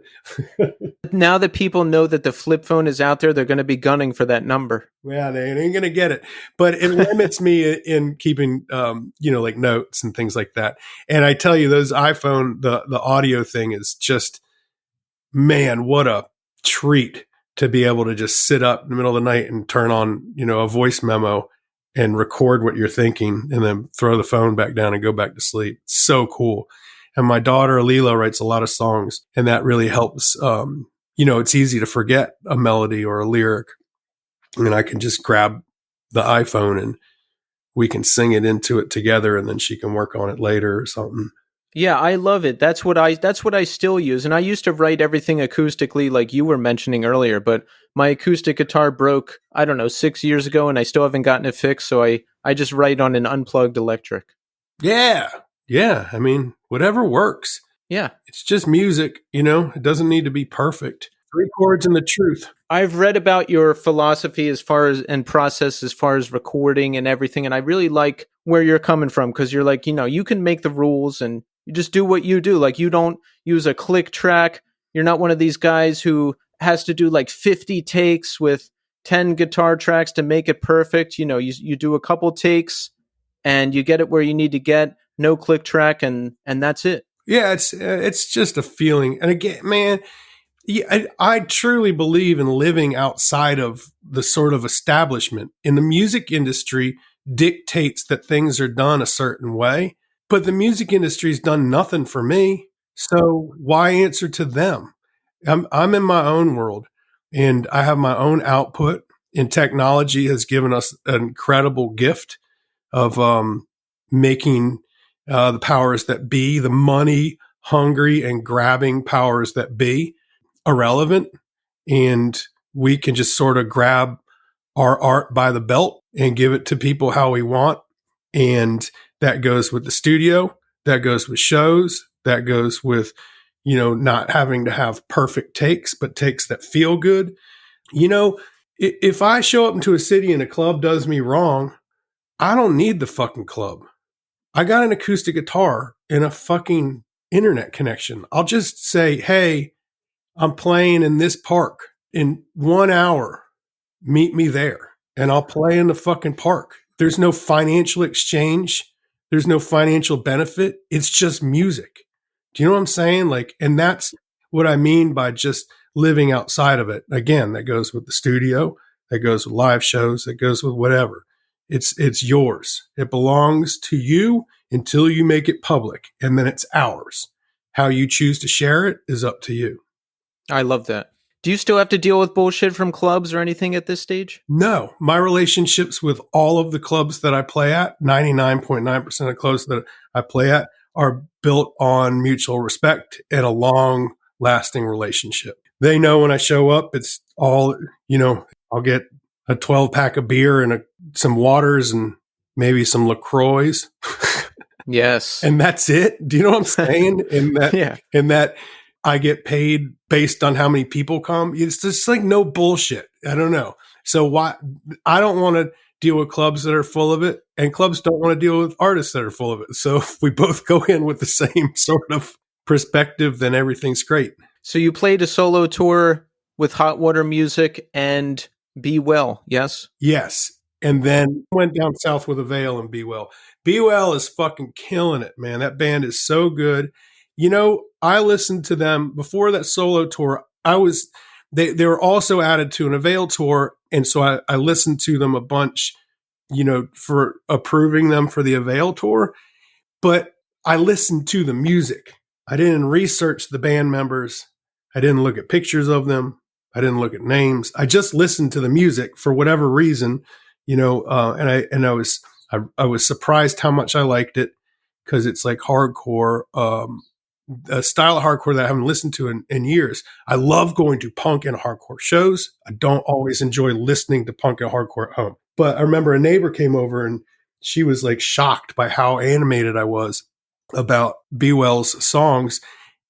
Now that people know that the flip phone is out there, they're going to be gunning for that number. Yeah, they ain't going to get it. But it limits me in keeping, like notes and things like that. And I tell you, those iPhone, the audio thing is just, man, what a treat to be able to just sit up in the middle of the night and turn on, a voice memo and record what you're thinking and then throw the phone back down and go back to sleep. It's so cool. And my daughter, Alila, writes a lot of songs, and that really helps. It's easy to forget a melody or a lyric. And I can just grab the iPhone and we can sing it into it together, and then she can work on it later or something. Yeah, I love it. That's what I still use. And I used to write everything acoustically like you were mentioning earlier, but my acoustic guitar broke, 6 years ago, and I still haven't gotten it fixed. So I just write on an unplugged electric. Yeah. Yeah. I mean, whatever works. Yeah. It's just music, it doesn't need to be perfect. 3 chords and the truth. I've read about your philosophy and process as far as recording and everything. And I really like where you're coming from, because you're like, you can make the rules and you just do what you do. Like, you don't use a click track. You're not one of these guys who has to do like 50 takes with 10 guitar tracks to make it perfect. You do a couple takes and you get it where you need to get, no click track, and that's it. Yeah, it's just a feeling. And again, man, I truly believe in living outside of the sort of establishment. In the music industry dictates that things are done a certain way, but the music industry's done nothing for me. So why answer to them? I'm in my own world and I have my own output, and technology has given us an incredible gift of making the powers that be, the money hungry and grabbing powers that be, irrelevant. And we can just sort of grab our art by the belt and give it to people how we want. And that goes with the studio, that goes with shows, that goes with, not having to have perfect takes, but takes that feel good. If I show up into a city and a club does me wrong, I don't need the fucking club. I got an acoustic guitar and a fucking internet connection. I'll just say, hey, I'm playing in this park in 1 hour. Meet me there. And I'll play in the fucking park. There's no financial exchange. There's no financial benefit. It's just music. Do you know what I'm saying? And that's what I mean by just living outside of it. Again, that goes with the studio. That goes with live shows. That goes with whatever. It's yours. It belongs to you until you make it public. And then it's ours. How you choose to share it is up to you. I love that. Do you still have to deal with bullshit from clubs or anything at this stage? No. My relationships with all of the clubs that I play at, 99.9% of clubs that I play at, are built on mutual respect and a long-lasting relationship. They know when I show up, it's all, I'll get a 12-pack of beer and some waters and maybe some LaCroix. Yes. And that's it. Do you know what I'm saying? And that I get paid based on how many people come. It's just like no bullshit. I don't know. So why I don't want to deal with clubs that are full of it, and clubs don't want to deal with artists that are full of it. So if we both go in with the same sort of perspective, then everything's great. So you played a solo tour with Hot Water Music and Be Well, yes? Yes. And then went down south with Avail and Be Well. Be Well is fucking killing it, man. That band is so good. You know, I listened to them before that solo tour. They were also added to an Avail tour. And so I listened to them a bunch, you know, for approving them for the Avail tour. But I listened to the music. I didn't research the band members. I didn't look at pictures of them. I didn't look at names. I just listened to the music for whatever reason, you know, and I was surprised how much I liked it, because it's like hardcore, a style of hardcore that I haven't listened to in years. I love going to punk and hardcore shows. I don't always enjoy listening to punk and hardcore at home. But I remember a neighbor came over and she was like shocked by how animated I was about Be Well's songs.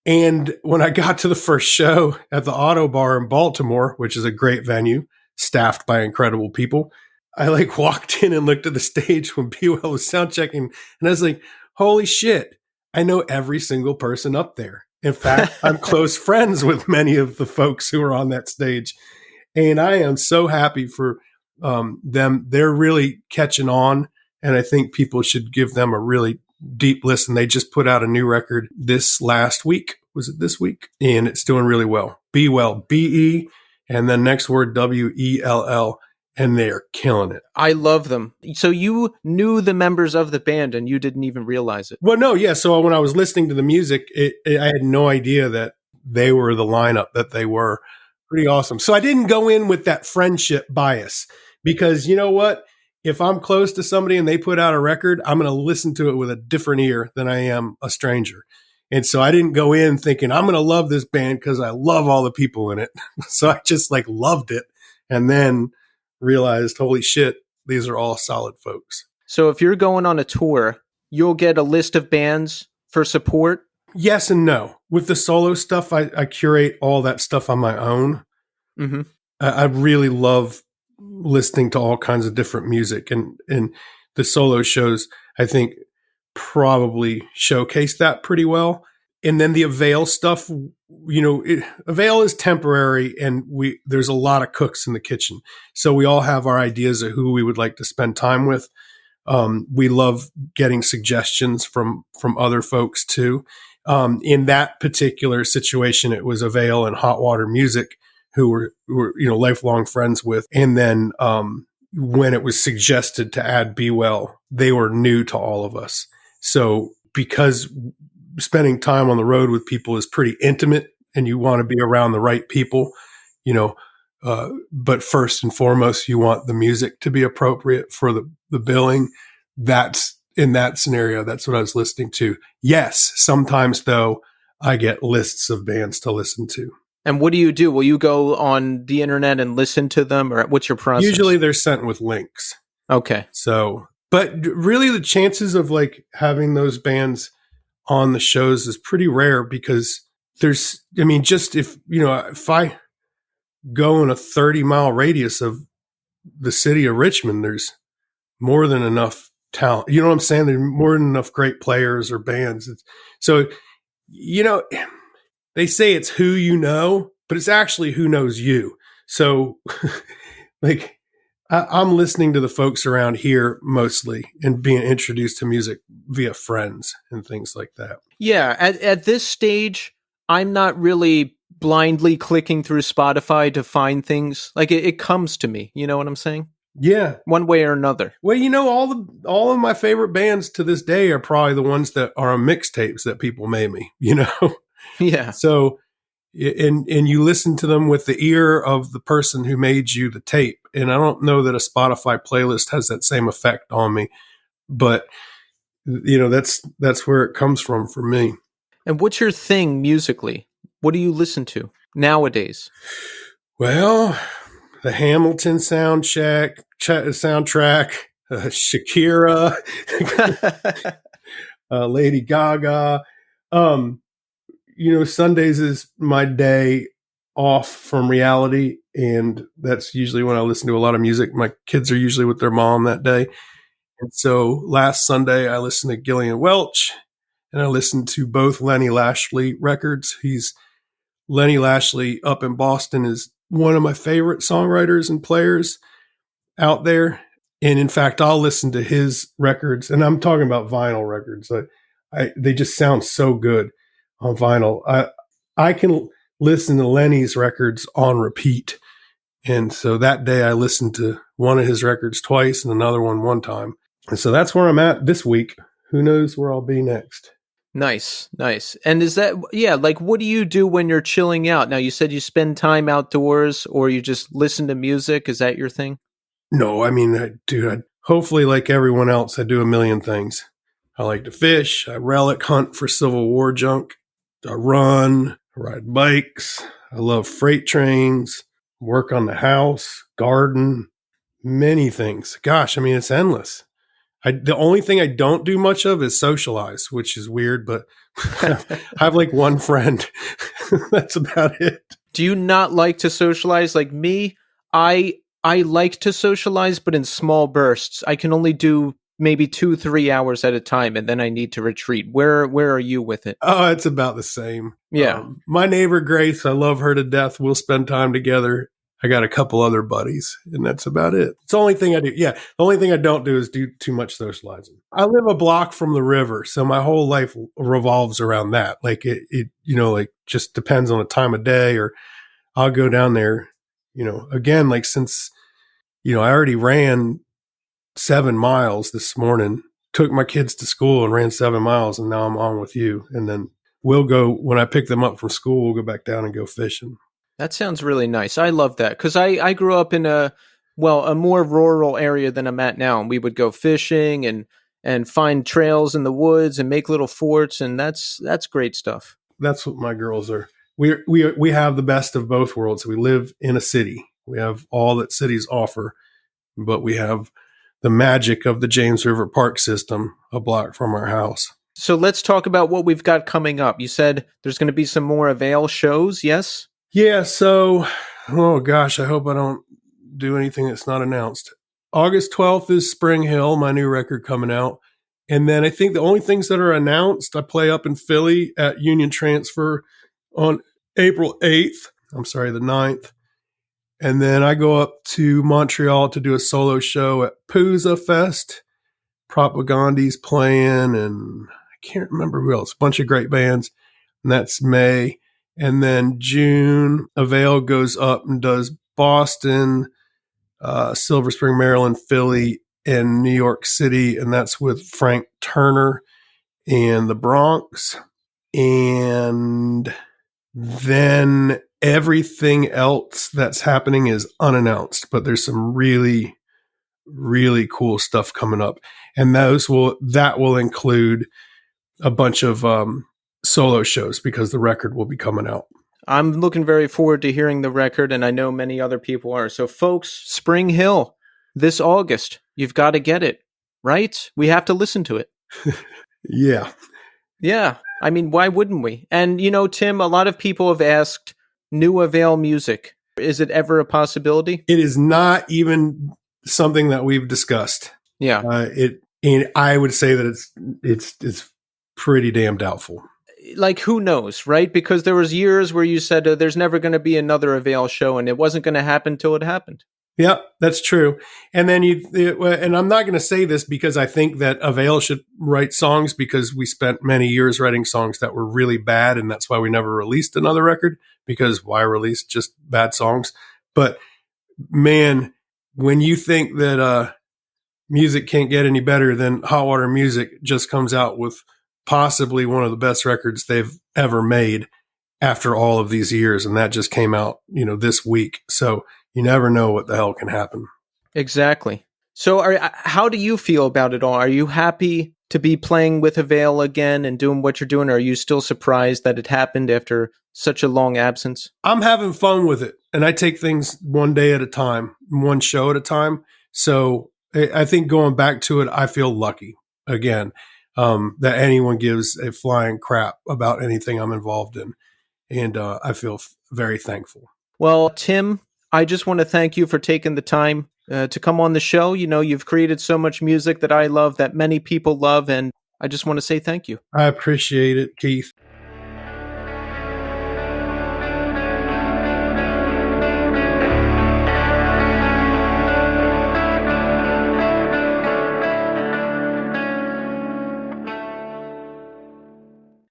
And when I got to the first show at the Auto Bar in Baltimore, which is a great venue, staffed by incredible people, I like walked in and looked at the stage when Be Well was sound checking, and I was like, holy shit, I know every single person up there. In fact, I'm close friends with many of the folks who are on that stage. And I am so happy for them. They're really catching on. And I think people should give them a really deep listen. They just put out a new record this last week. Was it this week? And it's doing really well. Be Well, B-E, and then next word, W-E-L-L. And they're killing it. I love them. So you knew the members of the band and you didn't even realize it. Well, no, yeah. So when I was listening to the music, I had no idea that they were the lineup that they were. Pretty awesome. So I didn't go in with that friendship bias, because you know what? If I'm close to somebody and they put out a record, I'm going to listen to it with a different ear than I am a stranger. And so I didn't go in thinking I'm going to love this band because I love all the people in it. So I just like loved it. And then realized, holy shit, these are all solid folks. So if you're going on a tour, you'll get a list of bands for support? Yes and no. With the solo stuff, I curate all that stuff on my own. Mm-hmm. I really love listening to all kinds of different music, and the solo shows, I think, probably showcase that pretty well. And then the Avail stuff, you know, Avail is temporary, and there's a lot of cooks in the kitchen. So we all have our ideas of who we would like to spend time with. We love getting suggestions from other folks too. In that particular situation, it was Avail and Hot Water Music, who were you know, lifelong friends with. And then when it was suggested to add Be Well, they were new to all of us. So because spending time on the road with people is pretty intimate, and you want to be around the right people, you know, but first and foremost, you want the music to be appropriate for the billing. That's in that scenario. That's what I was listening to. Yes. Sometimes though, I get lists of bands to listen to. And what do you do? Will you go on the internet and listen to them, or what's your process? Usually they're sent with links. Okay. So, but really the chances of like having those bands on the shows is pretty rare, because just if, you know, if I go in a 30-mile radius of the city of Richmond, there's more than enough talent. You know what I'm saying? There's more than enough great players or bands. So, you know, they say it's who you know, but it's actually who knows you. So like I'm listening to the folks around here mostly, and being introduced to music via friends and things like that. Yeah. At this stage, I'm not really blindly clicking through Spotify to find things. Like it comes to me. You know what I'm saying? Yeah. One way or another. Well, you know, all of my favorite bands to this day are probably the ones that are on mixtapes that people made me, you know? Yeah. So, and you listen to them with the ear of the person who made you the tape. And I don't know that a Spotify playlist has that same effect on me, but you know, that's where it comes from for me. And what's your thing musically? What do you listen to nowadays? Well, the Hamilton soundtrack, Shakira, Lady Gaga. Sundays is my day off from reality, and that's usually when I listen to a lot of music. My kids are usually with their mom that day. And so last Sunday, I listened to Gillian Welch, and I listened to both Lenny Lashley records. Lenny Lashley up in Boston is one of my favorite songwriters and players out there. And in fact, I'll listen to his records, and I'm talking about vinyl records. They just sound so good on vinyl. I can listen to Lenny's records on repeat. And so that day I listened to one of his records twice and another one time. And so that's where I'm at this week. Who knows where I'll be next? Nice. And is that, like what do you do when you're chilling out? Now, you said you spend time outdoors or you just listen to music. Is that your thing? No, I mean, dude, hopefully like everyone else, I do a million things. I like to fish. I relic hunt for Civil War junk. I run, I ride bikes. I love freight trains, work on the house, garden, many things. Gosh, I mean, it's endless. The only thing I don't do much of is socialize, which is weird, but I have like one friend. That's about it. Do you not like to socialize? Like me, I like to socialize, but in small bursts. I can only do maybe 2-3 hours at a time, and then I need to retreat. Where are you with it? Oh, it's about the same. Yeah. My neighbor Grace, I love her to death. We'll spend time together. I got a couple other buddies, and that's about it. It's the only thing I do. Yeah, the only thing I don't do is do too much socializing. I live a block from the river, so my whole life revolves around that. Like it like just depends on the time of day, or I'll go down there. Again, like since I already ran 7 miles this morning, took my kids to school and ran 7 miles, and now I'm on with you. And then we'll go when I pick them up from school. We'll go back down and go fishing. That sounds really nice. I love that because I grew up in a more rural area than I'm at now, and we would go fishing and find trails in the woods and make little forts, and that's great stuff. That's what my girls are. We have the best of both worlds. We live in a city. We have all that cities offer, but we have the magic of the James River Park system a block from our house. So let's talk about what we've got coming up. You said there's going to be some more Avail shows, yes? Yeah, so, oh gosh, I hope I don't do anything that's not announced. August 12th is Spring Hill, my new record coming out. And then I think the only things that are announced, I play up in Philly at Union Transfer on April 8th. I'm sorry, the 9th. And then I go up to Montreal to do a solo show at Pooza Fest. Propagandi's playing, and I can't remember who else. A bunch of great bands. And that's May. And then June, Avail goes up and does Boston, Silver Spring, Maryland, Philly, and New York City. And that's with Frank Turner and the Bronx. And then everything else that's happening is unannounced, but there's some really, really cool stuff coming up. And that will include a bunch of solo shows because the record will be coming out. I'm looking very forward to hearing the record, and I know many other people are. So folks, Spring Hill this August, you've got to get it, right? We have to listen to it. Yeah. I mean, why wouldn't we? And Tim, a lot of people have asked new Avail music. Is it ever a possibility? It is not even something that we've discussed. Yeah. And I would say that it's pretty damn doubtful. Like, who knows, right? Because there was years where you said there's never going to be another Avail show, and it wasn't going to happen till it happened. Yeah, that's true. And then and I'm not going to say this because I think that Avail should write songs, because we spent many years writing songs that were really bad, and that's why we never released another record, because why release just bad songs? But man, when you think that music can't get any better, than Hot Water Music just comes out with possibly one of the best records they've ever made after all of these years. And that just came out, this week. So you never know what the hell can happen. Exactly. So how do you feel about it all? Are you happy to be playing with Avail again and doing what you're doing? Or are you still surprised that it happened after such a long absence? I'm having fun with it. And I take things one day at a time, one show at a time. So I think going back to it, I feel lucky again. that anyone gives a flying crap about anything I'm involved in. And I feel very thankful. Well, Tim, I just want to thank you for taking the time to come on the show. You know, you've created so much music that I love, that many people love, and I just want to say thank you. I appreciate it, Keith.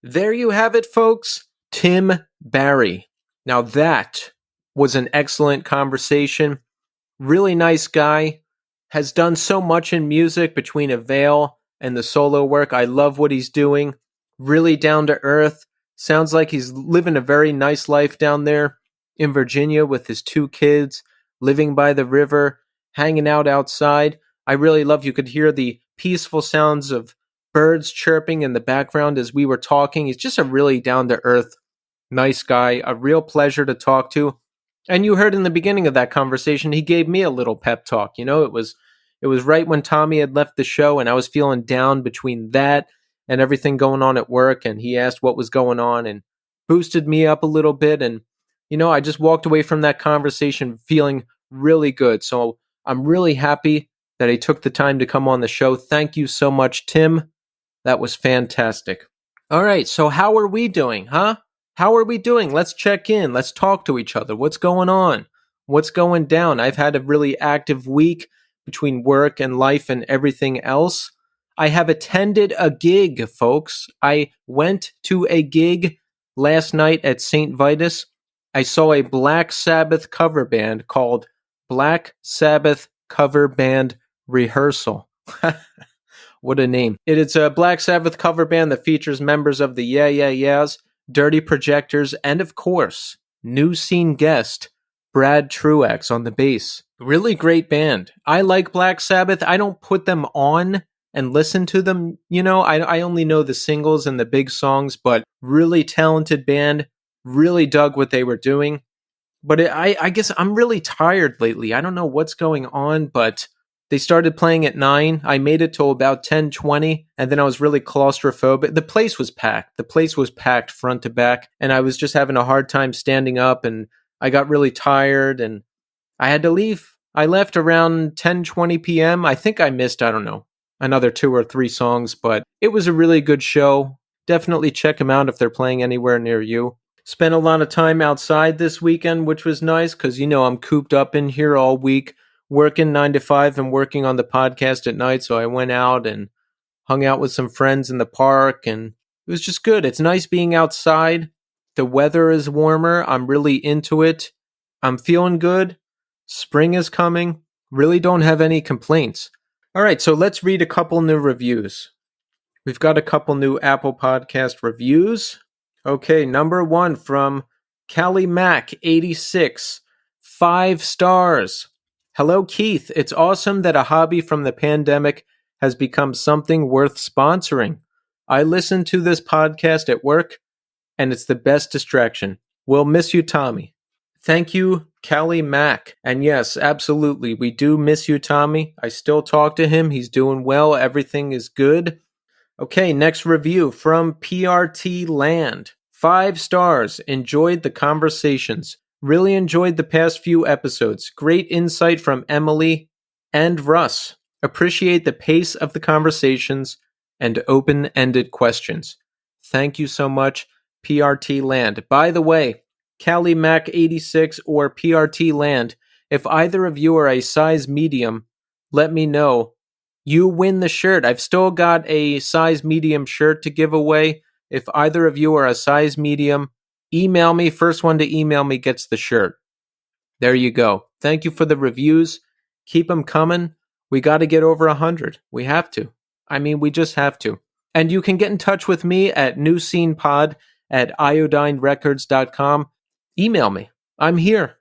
There you have it, folks. Tim Barry. Now that was an excellent conversation. Really nice guy. Has done so much in music between Avail and the solo work. I love what he's doing. Really down to earth. Sounds like he's living a very nice life down there in Virginia with his 2 kids, living by the river, hanging out outside. I really love, you could hear the peaceful sounds of birds chirping in the background as we were talking. He's just a really down to earth, nice guy, a real pleasure to talk to. And you heard in the beginning of that conversation, he gave me a little pep talk. You know, it was right when Tommy had left the show and I was feeling down between that and everything going on at work. And he asked what was going on and boosted me up a little bit. And, you know, I just walked away from that conversation feeling really good. So I'm really happy that he took the time to come on the show. Thank you so much, Tim. That was fantastic. All right, so how are we doing, huh? How are we doing? Let's check in. Let's talk to each other. What's going on? What's going down? I've had a really active week between work and life and everything else. I have attended a gig, folks. I went to a gig last night at St. Vitus. I saw a Black Sabbath cover band called Black Sabbath Cover Band Rehearsal. What a name. It is a Black Sabbath cover band that features members of the Yeah Yeah Yeahs, Dirty Projectors, and of course, new scene guest, Brad Truex on the bass. Really great band. I like Black Sabbath. I don't put them on and listen to them. You know, I only know the singles and the big songs, but really talented band. Really dug what they were doing. But I guess I'm really tired lately. I don't know what's going on, but they started playing at 9. I made it till about 10:20, and then I was really claustrophobic. The place was packed. The place was packed front to back, and I was just having a hard time standing up, and I got really tired, and I had to leave. I left around 10:20 p.m. I think I missed, I don't know, another 2 or 3 songs, but it was a really good show. Definitely check them out if they're playing anywhere near you. Spent a lot of time outside this weekend, which was nice because, you know, I'm cooped up in here all week, working 9 to 5 and working on the podcast at night. So I went out and hung out with some friends in the park, and it was just good. It's nice being outside. The weather is warmer. I'm really into it. I'm feeling good. Spring is coming. Really don't have any complaints. All right, so let's read a couple new reviews. We've got a couple new Apple Podcast reviews. Okay, number 1 from Callie Mac 86, 5 stars. Hello, Keith. It's awesome that a hobby from the pandemic has become something worth sponsoring. I listen to this podcast at work, and it's the best distraction. We'll miss you, Tommy. Thank you, Callie Mac. And yes, absolutely, we do miss you, Tommy. I still talk to him. He's doing well. Everything is good. Okay, next review from PRT Land. 5 stars. Enjoyed the conversations. Really enjoyed the past few episodes. Great insight from Emily and Russ. Appreciate the pace of the conversations and open-ended questions. Thank you so much, PRT Land. By the way, Callie Mac 86 or PRT Land, if either of you are a size medium, let me know. You win the shirt. I've still got a size medium shirt to give away. If either of you are a size medium, email me. First one to email me gets the shirt. There you go. Thank you for the reviews. Keep them coming. We got to get over 100. We have to. I mean, we just have to. And you can get in touch with me at newscenepod@iodinerecords.com. Email me. I'm here.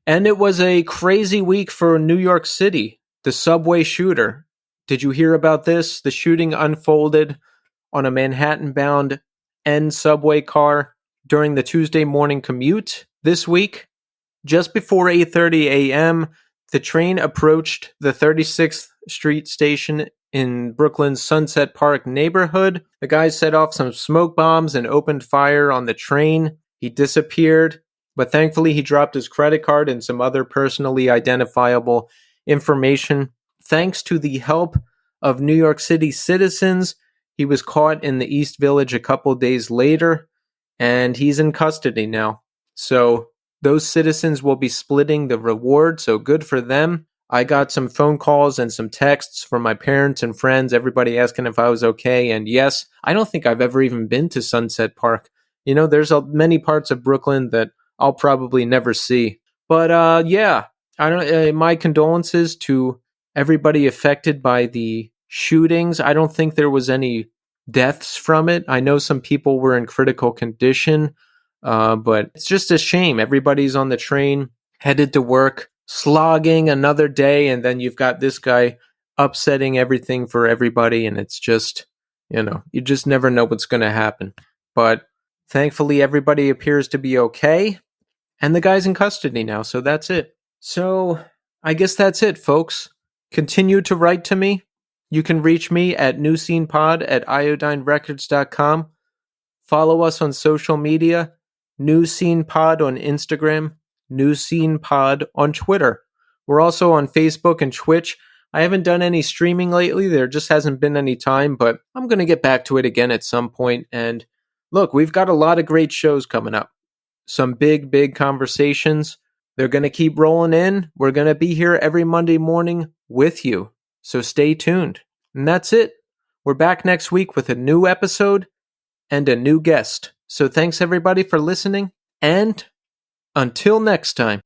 And it was a crazy week for New York City. The subway shooter. Did you hear about this? The shooting unfolded on a Manhattan-bound N subway car during the Tuesday morning commute this week. Just before 8:30 a.m., the train approached the 36th Street station in Brooklyn's Sunset Park neighborhood. The guy set off some smoke bombs and opened fire on the train. He disappeared, but thankfully he dropped his credit card and some other personally identifiable information. Thanks to the help of New York City citizens, he was caught in the East Village a couple days later, and he's in custody now. So those citizens will be splitting the reward, so good for them. I got some phone calls and some texts from my parents and friends, everybody asking if I was okay. And yes, I don't think I've ever even been to Sunset Park. You know, there's many parts of Brooklyn that I'll probably never see. But yeah, I don't. My condolences to everybody affected by the shootings. I don't think there was any deaths from it. I know some people were in critical condition, but it's just a shame. Everybody's on the train, headed to work, slogging another day, and then you've got this guy upsetting everything for everybody, and it's just, you just never know what's going to happen. But thankfully, everybody appears to be okay, and the guy's in custody now, so that's it. So I guess that's it, folks. Continue to write to me. You can reach me at newscenepod@iodinerecords.com. Follow us on social media, New Scene Pod on Instagram, New Scene Pod on Twitter. We're also on Facebook and Twitch. I haven't done any streaming lately. There just hasn't been any time, but I'm going to get back to it again at some point. And look, we've got a lot of great shows coming up. Some big, big conversations. They're going to keep rolling in. We're going to be here every Monday morning with you. So stay tuned. And that's it. We're back next week with a new episode and a new guest. So thanks everybody for listening, and until next time.